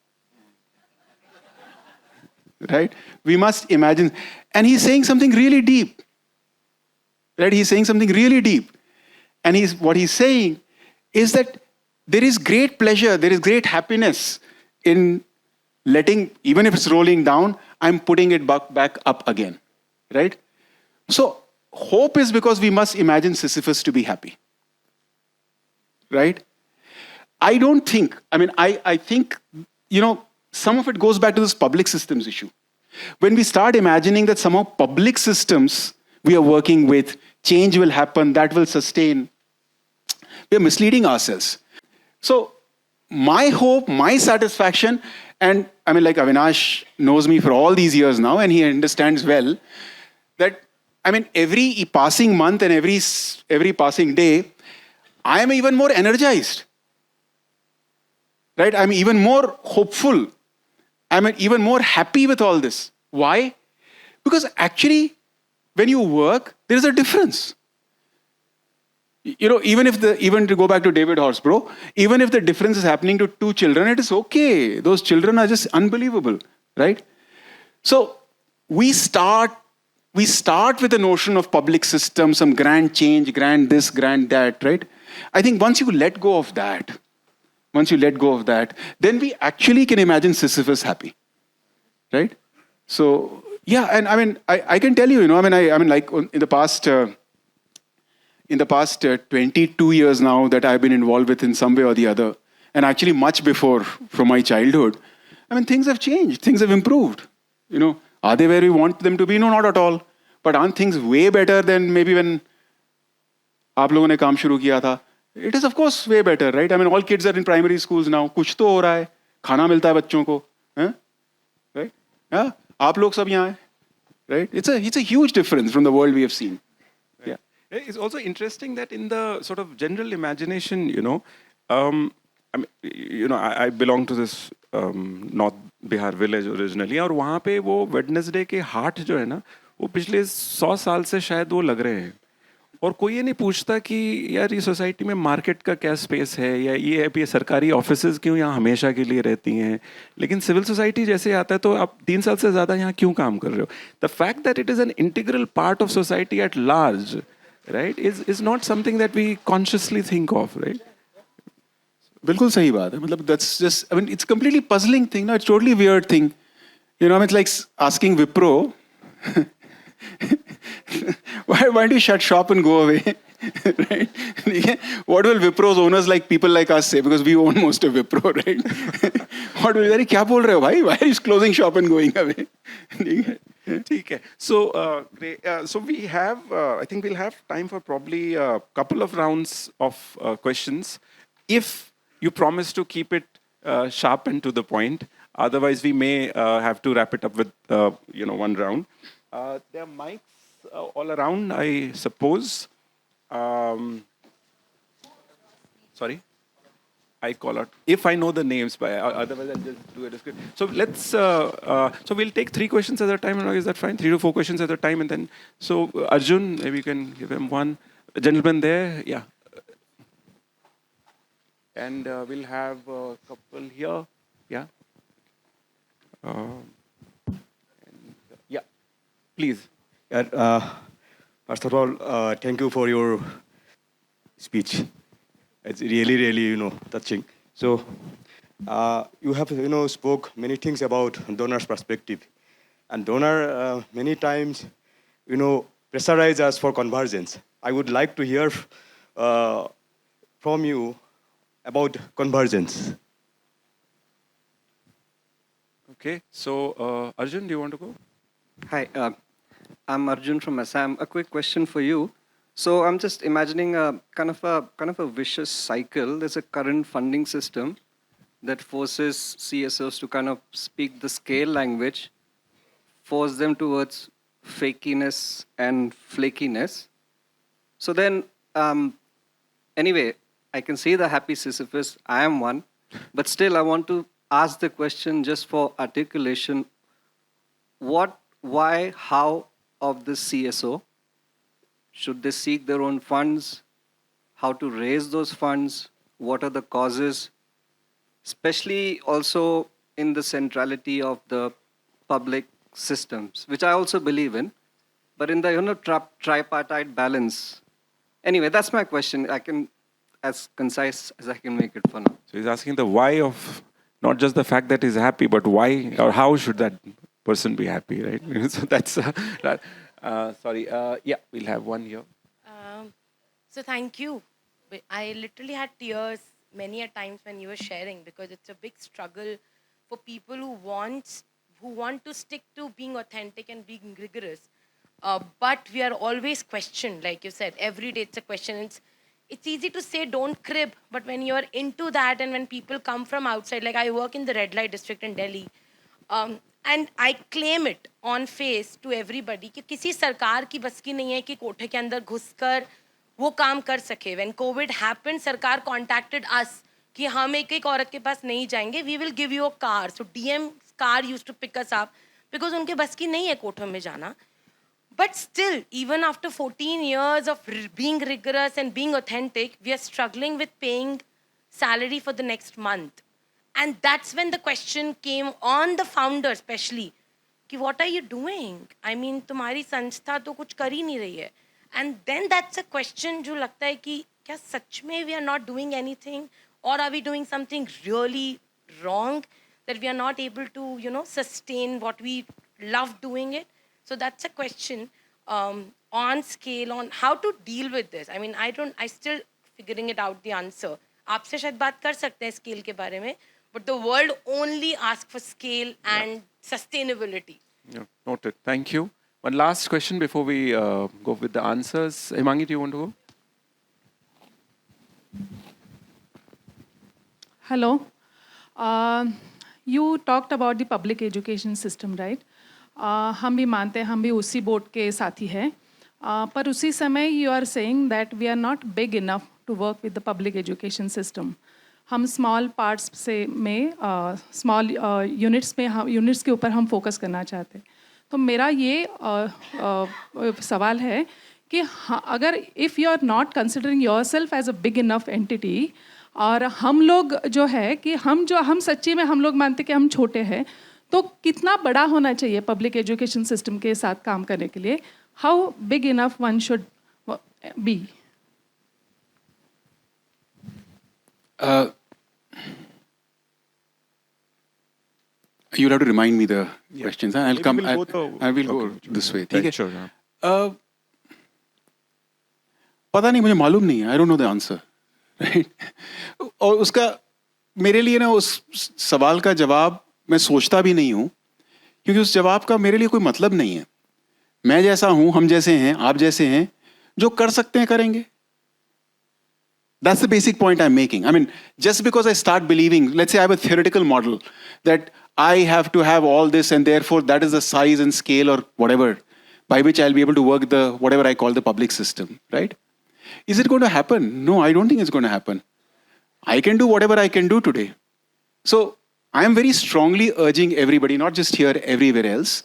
Right? We must imagine. And he's saying something really deep. Right? He's saying something really deep. And what he's saying is that there is great pleasure, there is great happiness in letting, even if it's rolling down, I'm putting it back up again. Right? So, hope is because we must imagine Sisyphus to be happy. Right? I don't think, I think, some of it goes back to this public systems issue. When we start imagining that somehow public systems we are working with, change will happen, that will sustain, we are misleading ourselves. So, my hope, my satisfaction, and like Avinash knows me for all these years now, and he understands well that, every passing month and every passing day, I am even more energized. Right? I'm even more hopeful. I'm even more happy with all this. Why? Because actually, when you work, there is a difference. Even to go back to David Horsbrough, even if the difference is happening to two children, it is okay. Those children are just unbelievable, right? So we start with the notion of public system, some grand change, grand this, grand that, right? I think once you let go of that, then we actually can imagine Sisyphus happy, right? So yeah, and I can tell you, like in the past 22 years now that I've been involved with in some way or the other, and actually much before, from my childhood, things have changed, things have improved. Are they where we want them to be? No, not at all. But aren't things way better than maybe when आप लोगों ने काम शुरू किया था? It is of course way better, right? All kids are in primary schools now. कुछ तो हो रहा है, खाना मिलता है बच्चों को, right? Yeah, आप लोग सब यहाँ हैं, right? It's a huge difference from the world we have seen. Right. Yeah. It's also interesting that in the sort of general imagination, I belong to this North Bihar village originally, और वहाँ पे वो Wednesday के हाट जो है ना, वो पिछले 100 साल से शायद वो लग रहे हैं. और कोई ये नहीं पूछता कि यार ये सोसाइटी में मार्केट का क्या स्पेस है, या ये सरकारी ऑफिसेज क्यों यहाँ हमेशा के लिए रहती हैं, लेकिन सिविल सोसाइटी जैसे आता है तो आप 3 साल से ज़्यादा यहाँ क्यों काम कर रहे हो. The fact that it is an integral part of society at large, right, is not something that we consciously think of, right? बिल्कुल सही बात है. मतलब that's just, I mean, it's a completely puzzling thing. No, it's totally weird thing. You know, I mean, it's like asking Wipro, why don't you shut shop and go away? Right? What will Wipro's owners, like people like us, say? Because we own most of Wipro, right? What will they? क्या बोल रहे हो भाई? Why are you closing shop and going away? ठीक है. So great. So we have, I think we'll have time for probably a couple of rounds of questions, if you promise to keep it sharp and to the point. Otherwise, we may have to wrap it up with one round. There are mics all around, I suppose. Sorry. I call out if I know the names, by otherwise I'll just do a description. So let's. So we'll take 3 questions at a time. Is that fine? 3 to 4 questions at a time, and then so Arjun, maybe you can give him one. The gentleman there, yeah. And we'll have a couple here, yeah. Yeah, please. First of all, thank you for your speech. It's really, really, touching. So, you have, spoke many things about donor's perspective. And donor, many times, pressurize us for convergence. I would like to hear from you about convergence. Okay, so Arjun, do you want to go? Hi, I'm Arjun from Assam. A quick question for you. So I'm just imagining a kind of a vicious cycle. There's a current funding system that forces CSOs to kind of speak the scale language, force them towards fakiness and flakiness. So then, anyway, I can see the happy Sisyphus. I am one, but still, I want to ask the question just for articulation: what, why, how of this CSO? Should they seek their own funds? How to raise those funds? What are the causes? Especially also in the centrality of the public systems, which I also believe in, but in the tripartite balance. Anyway, that's my question. I can, as concise as I can make it for now. So he's asking the why of not just the fact that he's happy, but why or how should that person be happy, right? So that's sorry. Yeah, we'll have one here. So thank you. I literally had tears many a times when you were sharing, because it's a big struggle for people who want to stick to being authentic and being rigorous. But we are always questioned, like you said, every day it's a question. It's easy to say don't crib, but when you're into that and when people come from outside, like I work in the red light district in Delhi, and I claim it on face to everybody कि किसी सरकार की बस की नहीं है कि कोठे के अंदर घुसकर वो काम कर सके. When COVID happened, सरकार contacted us कि हम एक औरत के पास नहीं जाएंगे. We will give you a car. So DM car used to pick us up because उनके बस की नहीं है कोठों में जाना. But still, even after 14 years of being rigorous and being authentic, we are struggling with paying salary for the next month. And that's when the question came on the founder especially, कि what are you doing? I mean, तुम्हारी संस्था तो कुछ कर ही नहीं रही है. And then that's a question जो लगता है कि क्या सच में we are not doing anything, or are we doing something really wrong that we are not able to, sustain what we love doing it? So that's a question on scale, on how to deal with this. I mean, I still figuring it out the answer. आपसे शायद बात कर सकते हैं scale के बारे में, but the world only asks for scale and sustainability. Yeah, noted. Thank you. One last question before we go with the answers. Himangi, do you want to go? Hello. You talked about the public education system, right? हम भी मानते हैं, हम भी उसी boat के साथी हैं. पर उसी समय you are saying that we are not big enough to work with the public education system. हम स्मॉल पार्ट्स से में स्मॉल यूनिट्स में हम यूनिट्स के ऊपर हम फोकस करना चाहते हैं. तो मेरा ये सवाल है कि अगर if you are not considering yourself as a big enough entity, और हम लोग जो है कि हम सच्ची में हम लोग मानते कि हम छोटे हैं, तो कितना बड़ा होना चाहिए पब्लिक एजुकेशन सिस्टम के साथ काम करने के लिए? How big enough one should B. You'll have to remind me the questions. I'll Maybe come. we'll go I will go okay, this way. Right, ठीक है? sure, yeah. पता नहीं मुझे मालूम नहीं है. I don't know the answer. Right? और उसका मेरे लिए ना उस सवाल का जवाब मैं सोचता भी नहीं हूँ क्योंकि उस जवाब का मेरे लिए कोई मतलब नहीं है. मैं जैसा हूँ, हम जैसे हैं, आप जैसे हैं, जो कर सकते हैं करेंगे. That's the basic point I'm making. I mean, just because I start believing, let's say I have a theoretical model that I have to have all this and therefore that is the size and scale or whatever by which I'll be able to work the, whatever I call the public system, right? Is it going to happen? No, I don't think it's going to happen. I can do whatever I can do today. So I am very strongly urging everybody, not just here, everywhere else,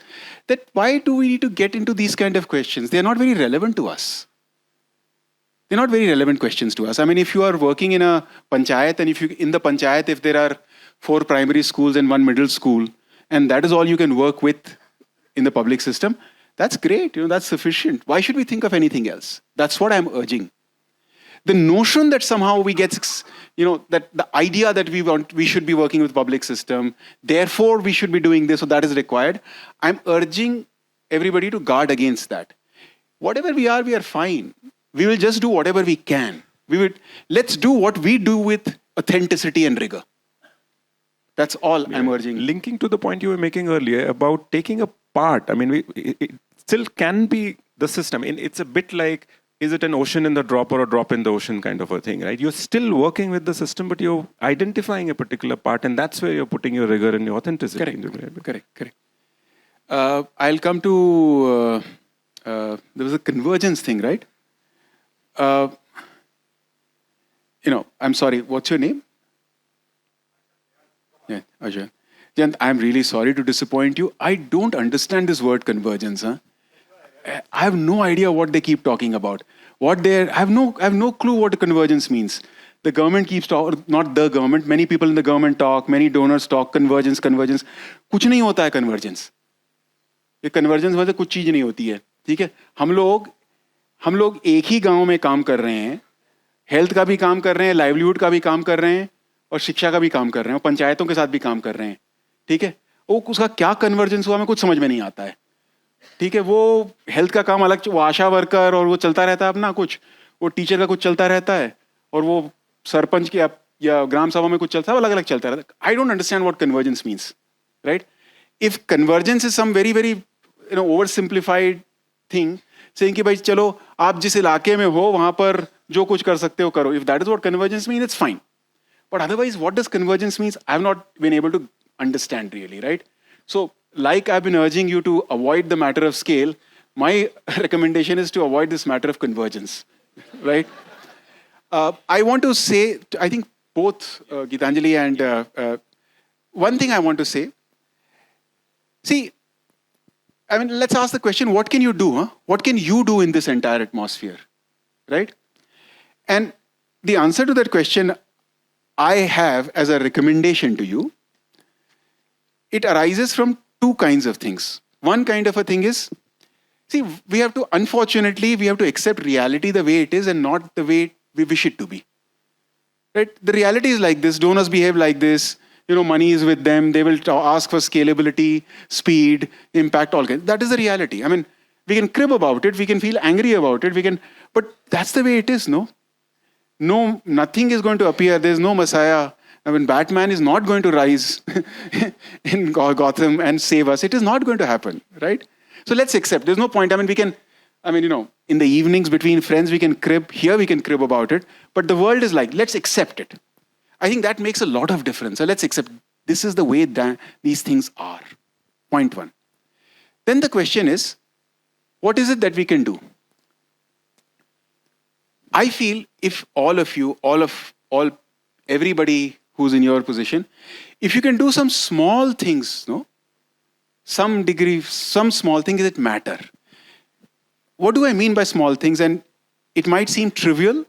that why do we need to get into these kind of questions? They're not very relevant to us. They're not very relevant questions to us. I mean, if you are working in a panchayat and if you, in the panchayat, if there are 4 primary schools and 1 middle school, and that is all you can work with in the public system, that's great. That's sufficient. Why should we think of anything else? That's what I'm urging. The notion that somehow we get, that the idea that we should be working with public system, therefore we should be doing this, so that is required. I'm urging everybody to guard against that. Whatever we are fine. We will just do whatever we can. Let's do what we do with authenticity and rigor. That's all I'm urging. Linking to the point you were making earlier about taking a part, I mean, it still can be the system. It's a bit like, is it an ocean in the drop or a drop in the ocean kind of a thing, right? You're still working with the system, but you're identifying a particular part, and that's where you're putting your rigor and your authenticity. Correct. I'll come to, there was a convergence thing, right? I'm sorry, what's your name? Yeah, Ajay. Jayant, I'm really sorry to disappoint you. I don't understand this word convergence. Huh? I have no idea what they keep talking about. I have no clue what convergence means. The government keeps talking, not the government, many people in the government talk, many donors talk, convergence. कुछ नहीं होता है convergence. ये convergence वजह कुछ चीज नहीं होती है. ठीक है? हम लोग एक ही गांव में काम कर रहे हैं, हेल्थ का भी काम कर रहे हैं, लाइवलीहुड का भी काम कर रहे हैं और शिक्षा का भी काम कर रहे हैं और पंचायतों के साथ भी काम कर रहे हैं. ठीक है? वो उसका क्या कन्वर्जेंस हुआ हमें कुछ समझ में नहीं आता है. ठीक है? वो हेल्थ का काम अलग, वो आशा वर्कर और वो चलता रहता है अपना कुछ, वो टीचर का कुछ चलता रहता है और वो सरपंच के या ग्राम सभा में कुछ चलता है, वो अलग अलग चलता रहता है. I don't understand what convergence means, right? If convergence is some very very over simplified thing saying कि भाई चलो आप जिस इलाके में हो वहां पर जो कुछ कर सकते हो करो. If that is what convergence means, it's fine. But otherwise, what does convergence means? I have not been able to understand really, right? So, like I've been urging you to avoid the matter of scale, my recommendation is to avoid this matter of convergence, right? I want to say, I think both Gitanjali and one thing I want to say. See, I mean, let's ask the question, what can you do? Huh? What can you do in this entire atmosphere? Right? And the answer to that question I have as a recommendation to you, it arises from 2 kinds of things. One kind of a thing is, see, unfortunately, we have to accept reality the way it is and not the way we wish it to be. Right? The reality is like this, donors behave like this, money is with them, they will ask for scalability, speed, impact, all kinds. That is the reality. I mean, we can crib about it, we can feel angry about it, but that's the way it is, no? No, nothing is going to appear, there's no Messiah. I mean, Batman is not going to rise in Gotham and save us. It is not going to happen, right? So let's accept, there's no point. I mean, in the evenings between friends, we can crib, here we can crib about it, but the world is like, let's accept it. I think that makes a lot of difference. So let's accept this is the way that these things are. Point 1. Then the question is, what is it that we can do? I feel if all of you, everybody who's in your position, if you can do some small things, some degree, some small things that matter. What do I mean by small things? And it might seem trivial,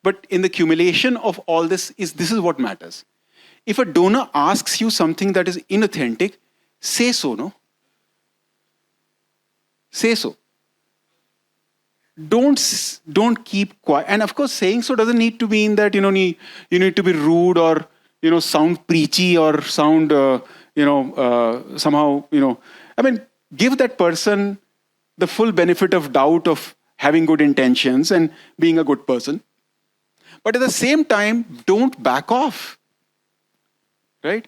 but in the accumulation of all this is what matters. If a donor asks you something that is inauthentic, say so, no? Say so. don't keep quiet. And of course, saying so doesn't need to mean that you need to be rude or sound preachy or sound somehow I mean, give that person the full benefit of doubt of having good intentions and being a good person. But at the same time, don't back off. Right?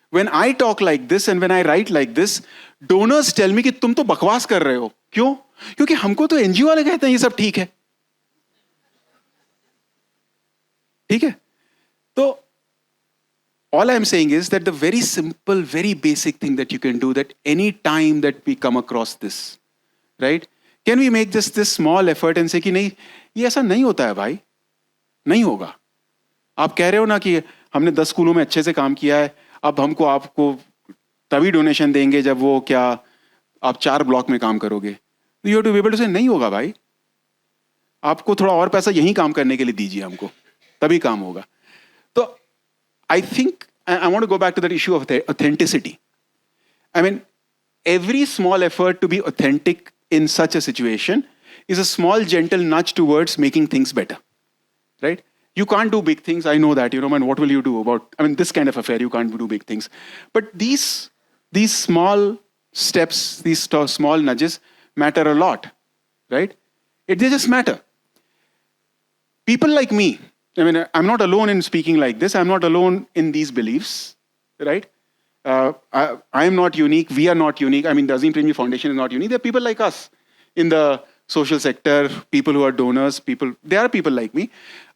When I talk like this and when I write like this, donors tell me कि तुम तो बकवास कर रहे हो. क्यों? क्योंकि हमको तो एनजीओ वाले कहते हैं ये सब ठीक है. ठीक है? तो all I'm saying is that the very simple, very basic thing that you can do, that any time that we come across this, right? Can we make just this small effort and say कि नहीं, ये ऐसा नहीं होता है भाई, नहीं होगा. आप कह रहे हो ना कि हमने 10 स्कूलों में अच्छे से काम किया है, अब हमको आपको तभी डोनेशन देंगे जब वो क्या आप 4 ब्लॉक में काम करोगे. You have to be able to say नहीं होगा भाई, आपको थोड़ा और पैसा यहीं काम करने के लिए दीजिए हमको, तभी काम होगा. तो I think I want to go back to that issue of authenticity. I mean, every small effort to be authentic in such a situation is a small, gentle nudge towards making things better, right? You can't do big things. I know that, man, what will you do about, this kind of affair, you can't do big things. But these small steps, these small nudges matter a lot, right? They just matter. People like me, I'm not alone in speaking like this. I'm not alone in these beliefs, right? I am not unique. We are not unique. The Azim Premji Foundation is not unique. There are people like us in the social sector, people who are donors, there are people like me.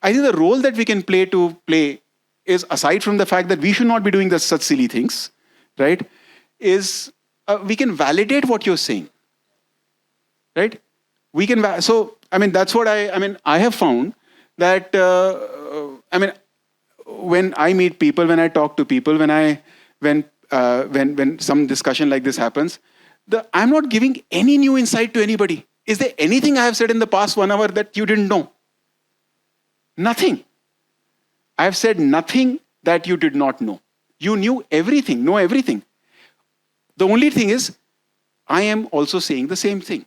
I think the role that we can play is, aside from the fact that we should not be doing such silly things, right? Is we can validate what you're saying, right? We can, that's what I have found that, when I meet people, when I talk to people, when some discussion like this happens, I'm not giving any new insight to anybody. Is there anything I have said in the past 1 hour that you didn't know? Nothing. I have said nothing that you did not know. You knew everything, know everything. The only thing is, I am also saying the same thing.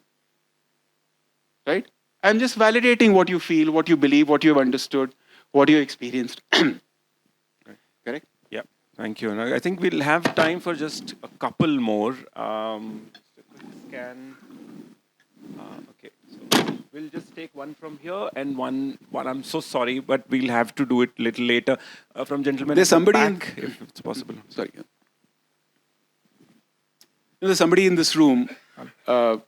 Right? I'm just validating what you feel, what you believe, what you have understood, what you experienced. Correct? Yeah, thank you. I think we'll have time for just a couple more. Just a quick scan. Okay, so we'll just take one from here and one. I'm so sorry, but we'll have to do it a little later. From gentlemen, there's somebody back, if it's possible. Sorry. There's somebody in this room. There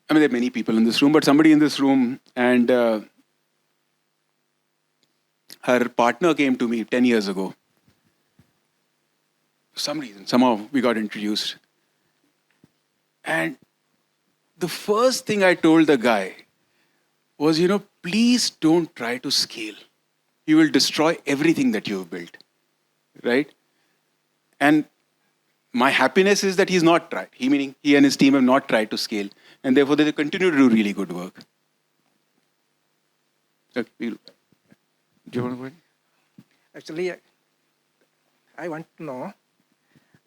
are many people in this room, but somebody in this room, and her partner came to me 10 years ago. For some reason, somehow we got introduced. And the first thing I told the guy was, please don't try to scale. You will destroy everything that you have built, right? And my happiness is that he's not tried. Meaning he and his team have not tried to scale. And therefore, they continue to do really good work. Okay, do you want to go ahead? Actually, I want to know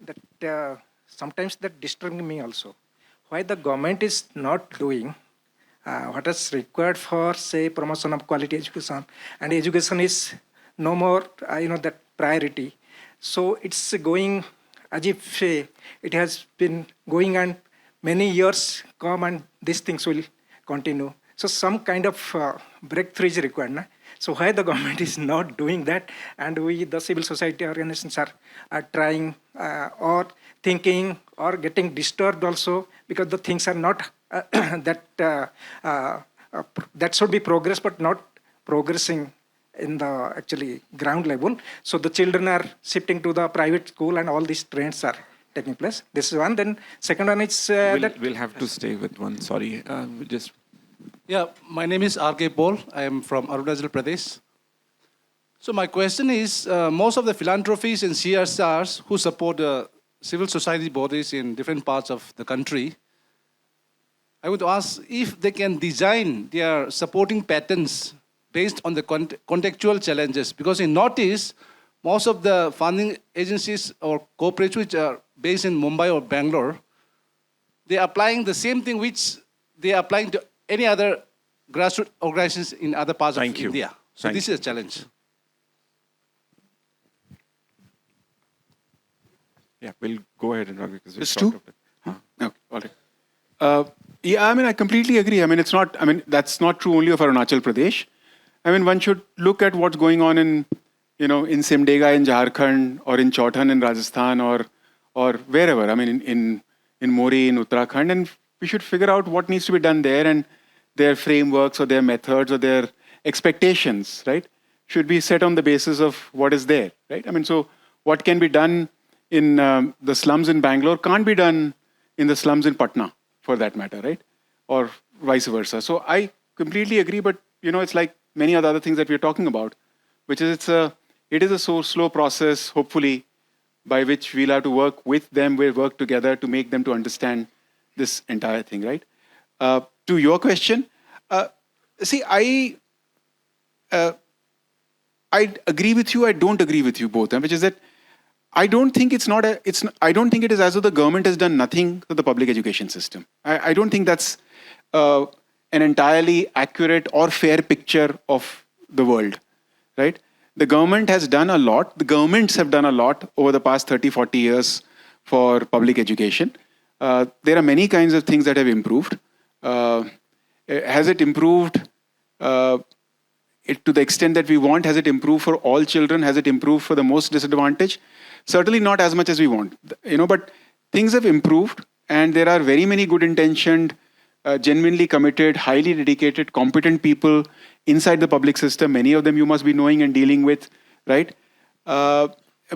that sometimes that disturbs me also. Why the government is not doing what is required for, say, promotion of quality education, and education is no more, that priority. So it's going as if it has been going on many years come and these things will continue. So some kind of breakthrough is required. Na? So why the government is not doing that, and we, the civil society organizations, are trying or thinking or getting disturbed also, because the things are not that should be progress, but not progressing in the actually ground level. So the children are shifting to the private school and all these trends are taking place. This is one. Then second one is we'll have to stay with one. Sorry, Yeah, my name is R.K. Paul. I am from Arunachal Pradesh. So my question is, most of the philanthropies and CSRs who support civil society bodies in different parts of the country, I would ask if they can design their supporting patterns based on the contextual challenges. Because in Northeast, most of the funding agencies or corporates which are based in Mumbai or Bangalore, they are applying the same thing which they are applying to any other grassroots organizations in other parts Thank of you. India. So Thank this is a challenge. Yeah, we'll go ahead and because we're Just short two? of it. Okay, all right. Yeah, I mean, I completely agree. I mean, it's not, I mean, that's not true only of Arunachal Pradesh. I mean, one should look at what's going on in, you know, in Simdega in Jharkhand or in Chautan in Rajasthan or wherever. I mean, in Mori in Uttarakhand, and we should figure out what needs to be done there, and their frameworks or their methods or their expectations, right, should be set on the basis of what is there, right? I mean, so what can be done in the slums in Bangalore can't be done in the slums in Patna, for that matter, right? Or vice versa. So I completely agree, but you know, it's like many other things that we're talking about, which is it is a so slow process, hopefully, by which we'll have to work with them, we'll work together to make them to understand this entire thing, right? To your question, see, I agree with you, I don't agree with you both, which is that I don't think I don't think it is as though the government has done nothing to the public education system. I don't think that's an entirely accurate or fair picture of the world, right? The government has done a lot. The governments have done a lot over the past 30, 40 years for public education. There are many kinds of things that have improved. Has it improved to the extent that we want? Has it improved for all children? Has it improved for the most disadvantaged? Certainly not as much as we want, you know, but things have improved, and there are very many good intentioned, genuinely committed, highly dedicated, competent people inside the public system. Many of them you must be knowing and dealing with, right?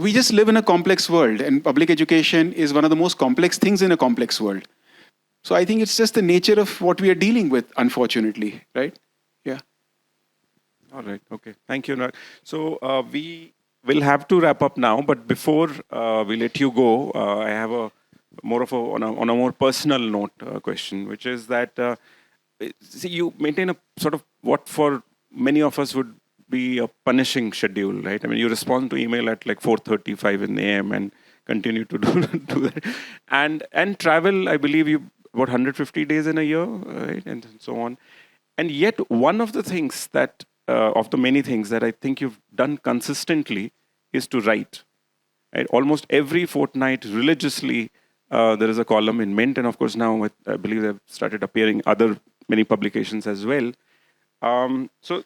We just live in a complex world, and public education is one of the most complex things in a complex world. So I think it's just the nature of what we are dealing with, unfortunately, right? Yeah. All right. Okay. Thank you, Anurag. So we will have to wrap up now, but before we let you go, I have a more of on a more personal note question, which is that see, you maintain a sort of what for many of us would be a punishing schedule, right? I mean, you respond to email at like 4:35 in the AM and continue to do that, and travel. I believe you about 150 days in a year, right, and so on. And yet, one of the things that of the many things that I think you've done consistently is to write. Right? Almost every fortnight, religiously, there is a column in Mint, and of course now I believe they've started appearing many publications as well. So,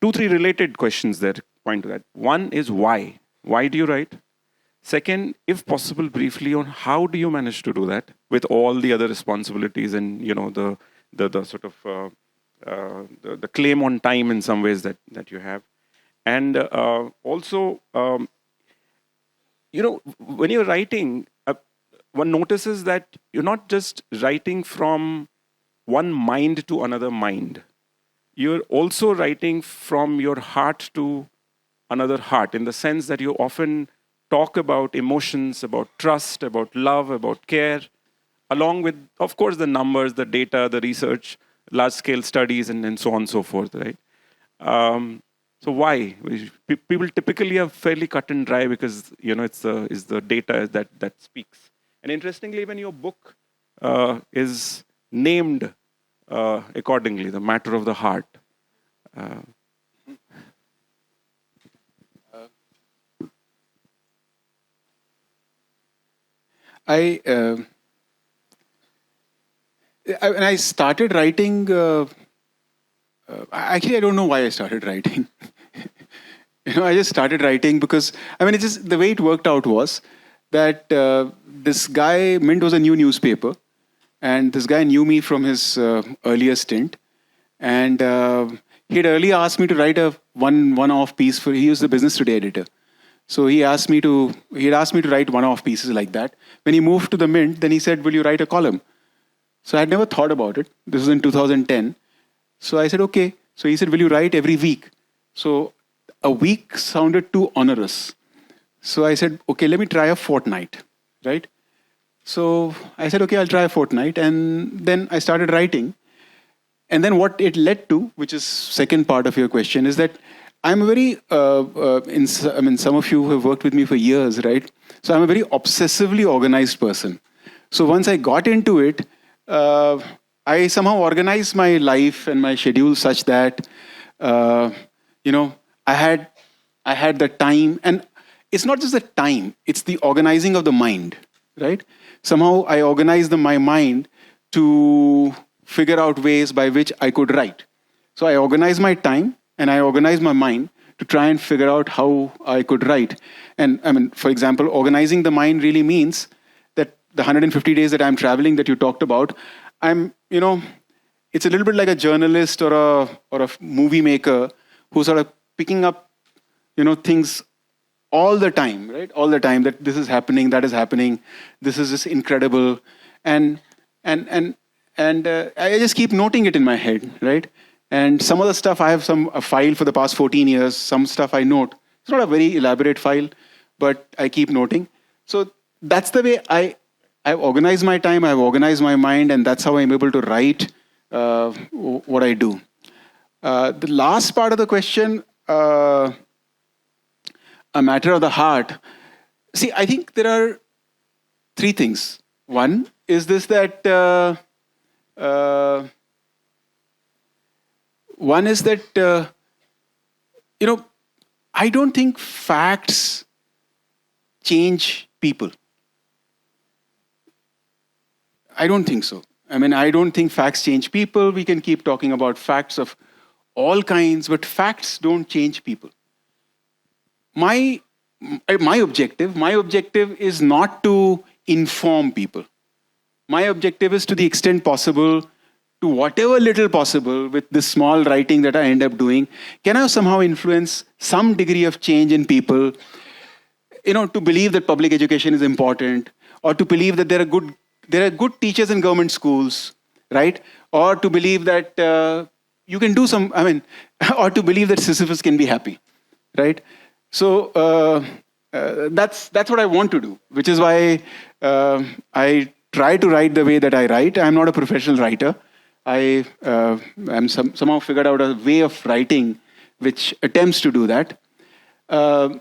2-3 related questions there point to that. One is why? Why do you write? Second, if possible, briefly on how do you manage to do that with all the other responsibilities and you know the sort of the claim on time in some ways that you have, and also you know when you're writing, one notices that you're not just writing from one mind to another mind. You're also writing from your heart to another heart, in the sense that you often talk about emotions, about trust, about love, about care, along with, of course, the numbers, the data, the research, large-scale studies, and so on and so forth, right? So why? People typically are fairly cut and dry because, you know, it's the data that speaks. And interestingly, even your book is named accordingly, The Matter of the Heart. When I started writing, actually, I don't know why I started writing. You know, I just started writing because, I mean, it's just the way it worked out was that this guy, Mint was a new newspaper, and this guy knew me from his earlier stint, and he had earlier asked me to write a one-off piece for. He was the Business Today editor, so he had asked me to write one-off pieces like that. When he moved to the Mint, then he said, "Will you write a column?" So I had never thought about it. This was in 2010. So I said, okay. So he said, will you write every week? So a week sounded too onerous. So I said, okay, let me try a fortnight, right? So I said, okay, I'll try a fortnight. And then I started writing. And then what it led to, which is second part of your question, is that I'm a very, some of you have worked with me for years, right? So I'm a very obsessively organized person. So once I got into it, I somehow organize my life and my schedule such that, you know, I had the time, and it's not just the time, it's the organizing of the mind, right? Somehow I organized my mind to figure out ways by which I could write. So I organized my time and I organized my mind to try and figure out how I could write. And I mean, for example, organizing the mind really means that the 150 days that I'm traveling that you talked about, it's a little bit like a journalist or a movie maker who's sort of picking up, things all the time, right? All the time, that this is happening, that is happening, this is just incredible, and I just keep noting it in my head, right? And some of the stuff I have a file for the past 14 years. Some stuff I note. It's not a very elaborate file, but I keep noting. So that's the way I've organized my time. I've organized my mind, and that's how I'm able to write what I do. The last part of the question. A matter of the heart. See, I think there are three things. One is this, that I don't think facts change people. I don't think so. I mean, I don't think facts change people. We can keep talking about facts of all kinds, but facts don't change people. My objective is not to inform people. My objective is, to the extent possible, to whatever little possible, with this small writing that I end up doing, can I somehow influence some degree of change in people, to believe that public education is important, or to believe that there are good teachers in government schools, right? Or to believe that you can do or to believe that Sisyphus can be happy, right? So that's what I want to do, which is why I try to write the way that I write. I'm not a professional writer. I am somehow figured out a way of writing which attempts to do that. And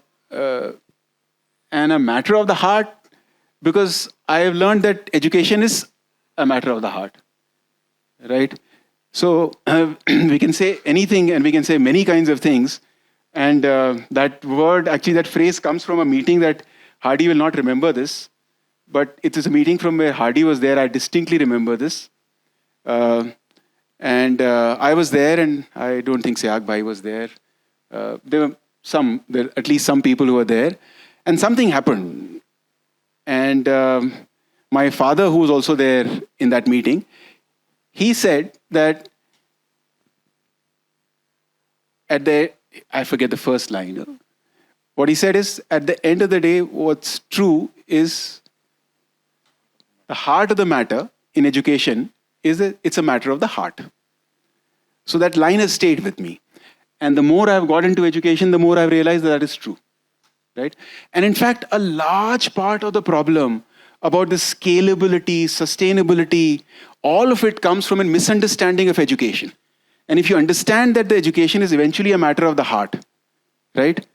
a matter of the heart, because I have learned that education is a matter of the heart, right? So we can say anything and we can say many kinds of things. And that phrase comes from a meeting that Hardy will not remember this, but it is a meeting from where Hardy was there. I distinctly remember this. And I was there, and I don't think Seag Bhai was there. There were at least some people who were there. And something happened. And my father, who was also there in that meeting, he said that I forget the first line. What he said is, at the end of the day, what's true is the heart of the matter in education is that it's a matter of the heart. So that line has stayed with me. And the more I've got into education, the more I've realized that is true, right? And in fact, a large part of the problem about the scalability, sustainability, all of it comes from a misunderstanding of education. And if you understand that the education is eventually a matter of the heart, right,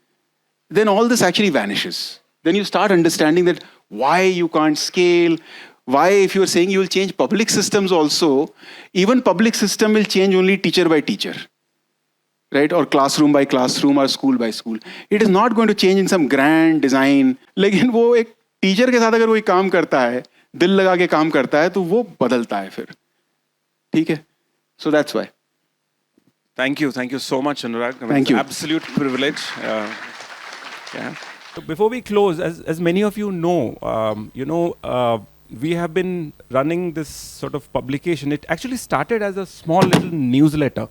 then all this actually vanishes. Then you start understanding that why you can't scale, why, if you're saying you will change public systems also, even public system will change only teacher by teacher, right, or classroom by classroom or school by school. It is not going to change in some grand design. लेकिन वो एक teacher के साथ अगर कोई काम करता है, दिल लगा के काम करता है, तो वो बदलता है फिर. ठीक है? So that's why. Thank you so much, Anurag. Thank you. Absolute privilege. Yeah. So before we close, as many of you know, we have been running this sort of publication. It actually started as a small little newsletter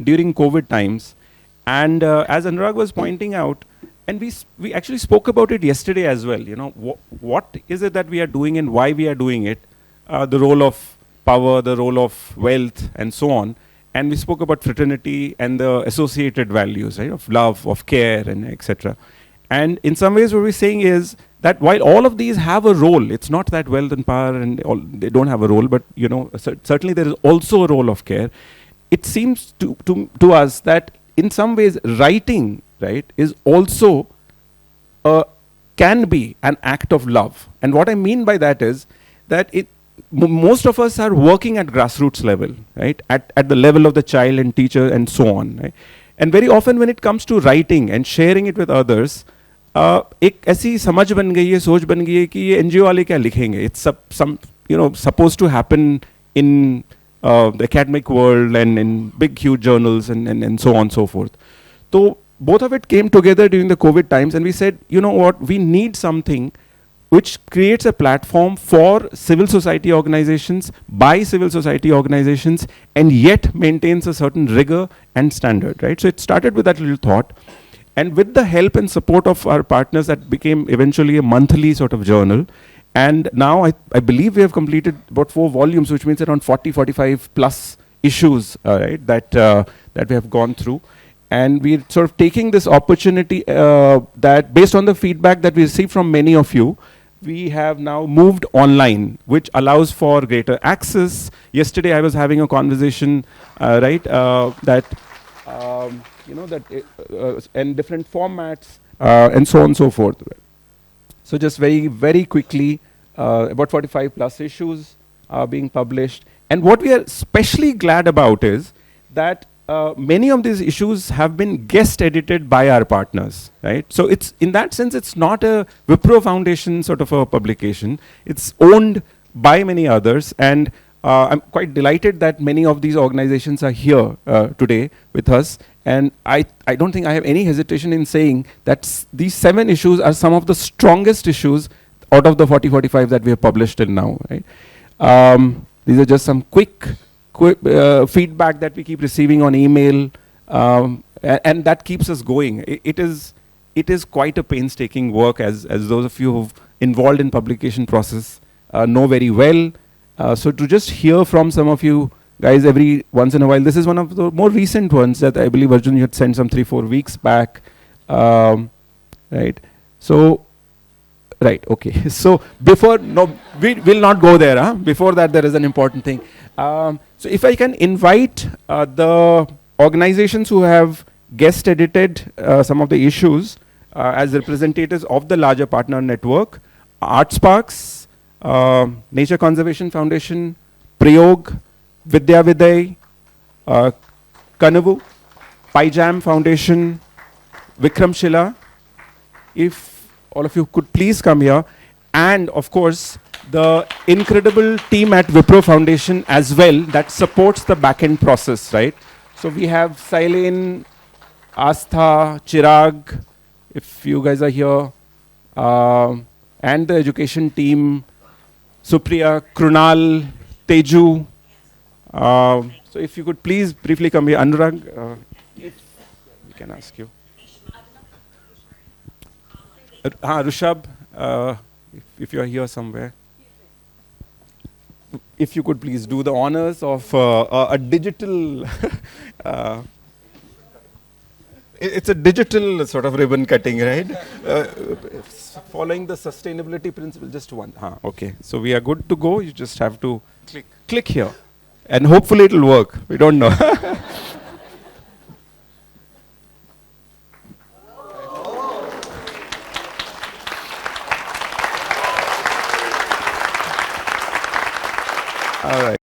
during COVID times, and as Anurag was pointing out, and we actually spoke about it yesterday as well. What is it that we are doing and why we are doing it? The role of power, the role of wealth, and so on. And we spoke about fraternity and the associated values, right, of love, of care, and etc. And in some ways, what we're saying is that while all of these have a role, it's not that wealth and power and they don't have a role, but certainly there is also a role of care. It seems to us that in some ways, writing, right, is also can be an act of love. And what I mean by that is that most of us are working at grassroots level, right? At the level of the child and teacher and so on, right? And very often when it comes to writing and sharing it with others, एक ऐसी समझ बन गई है, सोच बन गई है कि ये NGO वाले क्या लिखेंगे? It's some supposed to happen in the academic world and in big huge journals and so on and so forth. So both of it came together during the COVID times, and we said, you know what, we need something which creates a platform for civil society organizations, by civil society organizations, and yet maintains a certain rigor and standard, right? So it started with that little thought. And with the help and support of our partners, that became eventually a monthly sort of journal. And now I believe we have completed about 4 volumes, which means around 40, 45 plus issues, right, that we have gone through. And we're sort of taking this opportunity that based on the feedback that we received from many of you, we have now moved online, which allows for greater access. Yesterday I was having a conversation, right, that in different formats and so on and so forth. So just very, very quickly, about 45 plus issues are being published. And what we are especially glad about is that many of these issues have been guest edited by our partners, right? So it's, in that sense, it's not a Wipro Foundation sort of a publication. It's owned by many others, and I'm quite delighted that many of these organizations are here today with us. And I don't think I have any hesitation in saying that these 7 issues are some of the strongest issues out of the 40-45 that we have published till now, right? These are just some quick feedback that we keep receiving on email, and that keeps us going. It is quite a painstaking work, as those of you who've involved in publication process know very well. So to just hear from some of you guys every once in a while, this is one of the more recent ones that I believe Arjun you had sent some 3-4 weeks back, right? So. Right, okay. So before, no, we will not go there. Huh? Before that, there is an important thing. So if I can invite the organizations who have guest edited some of the issues as representatives of the larger partner network, ArtSparks, Nature Conservation Foundation, Prayog, Vidya Viday, Kanavu, Pyjam Foundation, Vikram Shila. If all of you could please come here. And of course, the incredible team at Wipro Foundation as well that supports the back-end process, right? So we have Sailen, Astha, Chirag, if you guys are here, and the education team, Supriya, Krunal, Teju. So if you could please briefly come here. Anurag, if we can ask you. Rishabh, if you are here somewhere, if you could please do the honors of a digital, it's a digital sort of ribbon cutting, right? Following the sustainability principle, just one. Okay, so we are good to go. You just have to click here, and hopefully it'll work. We don't know. All right.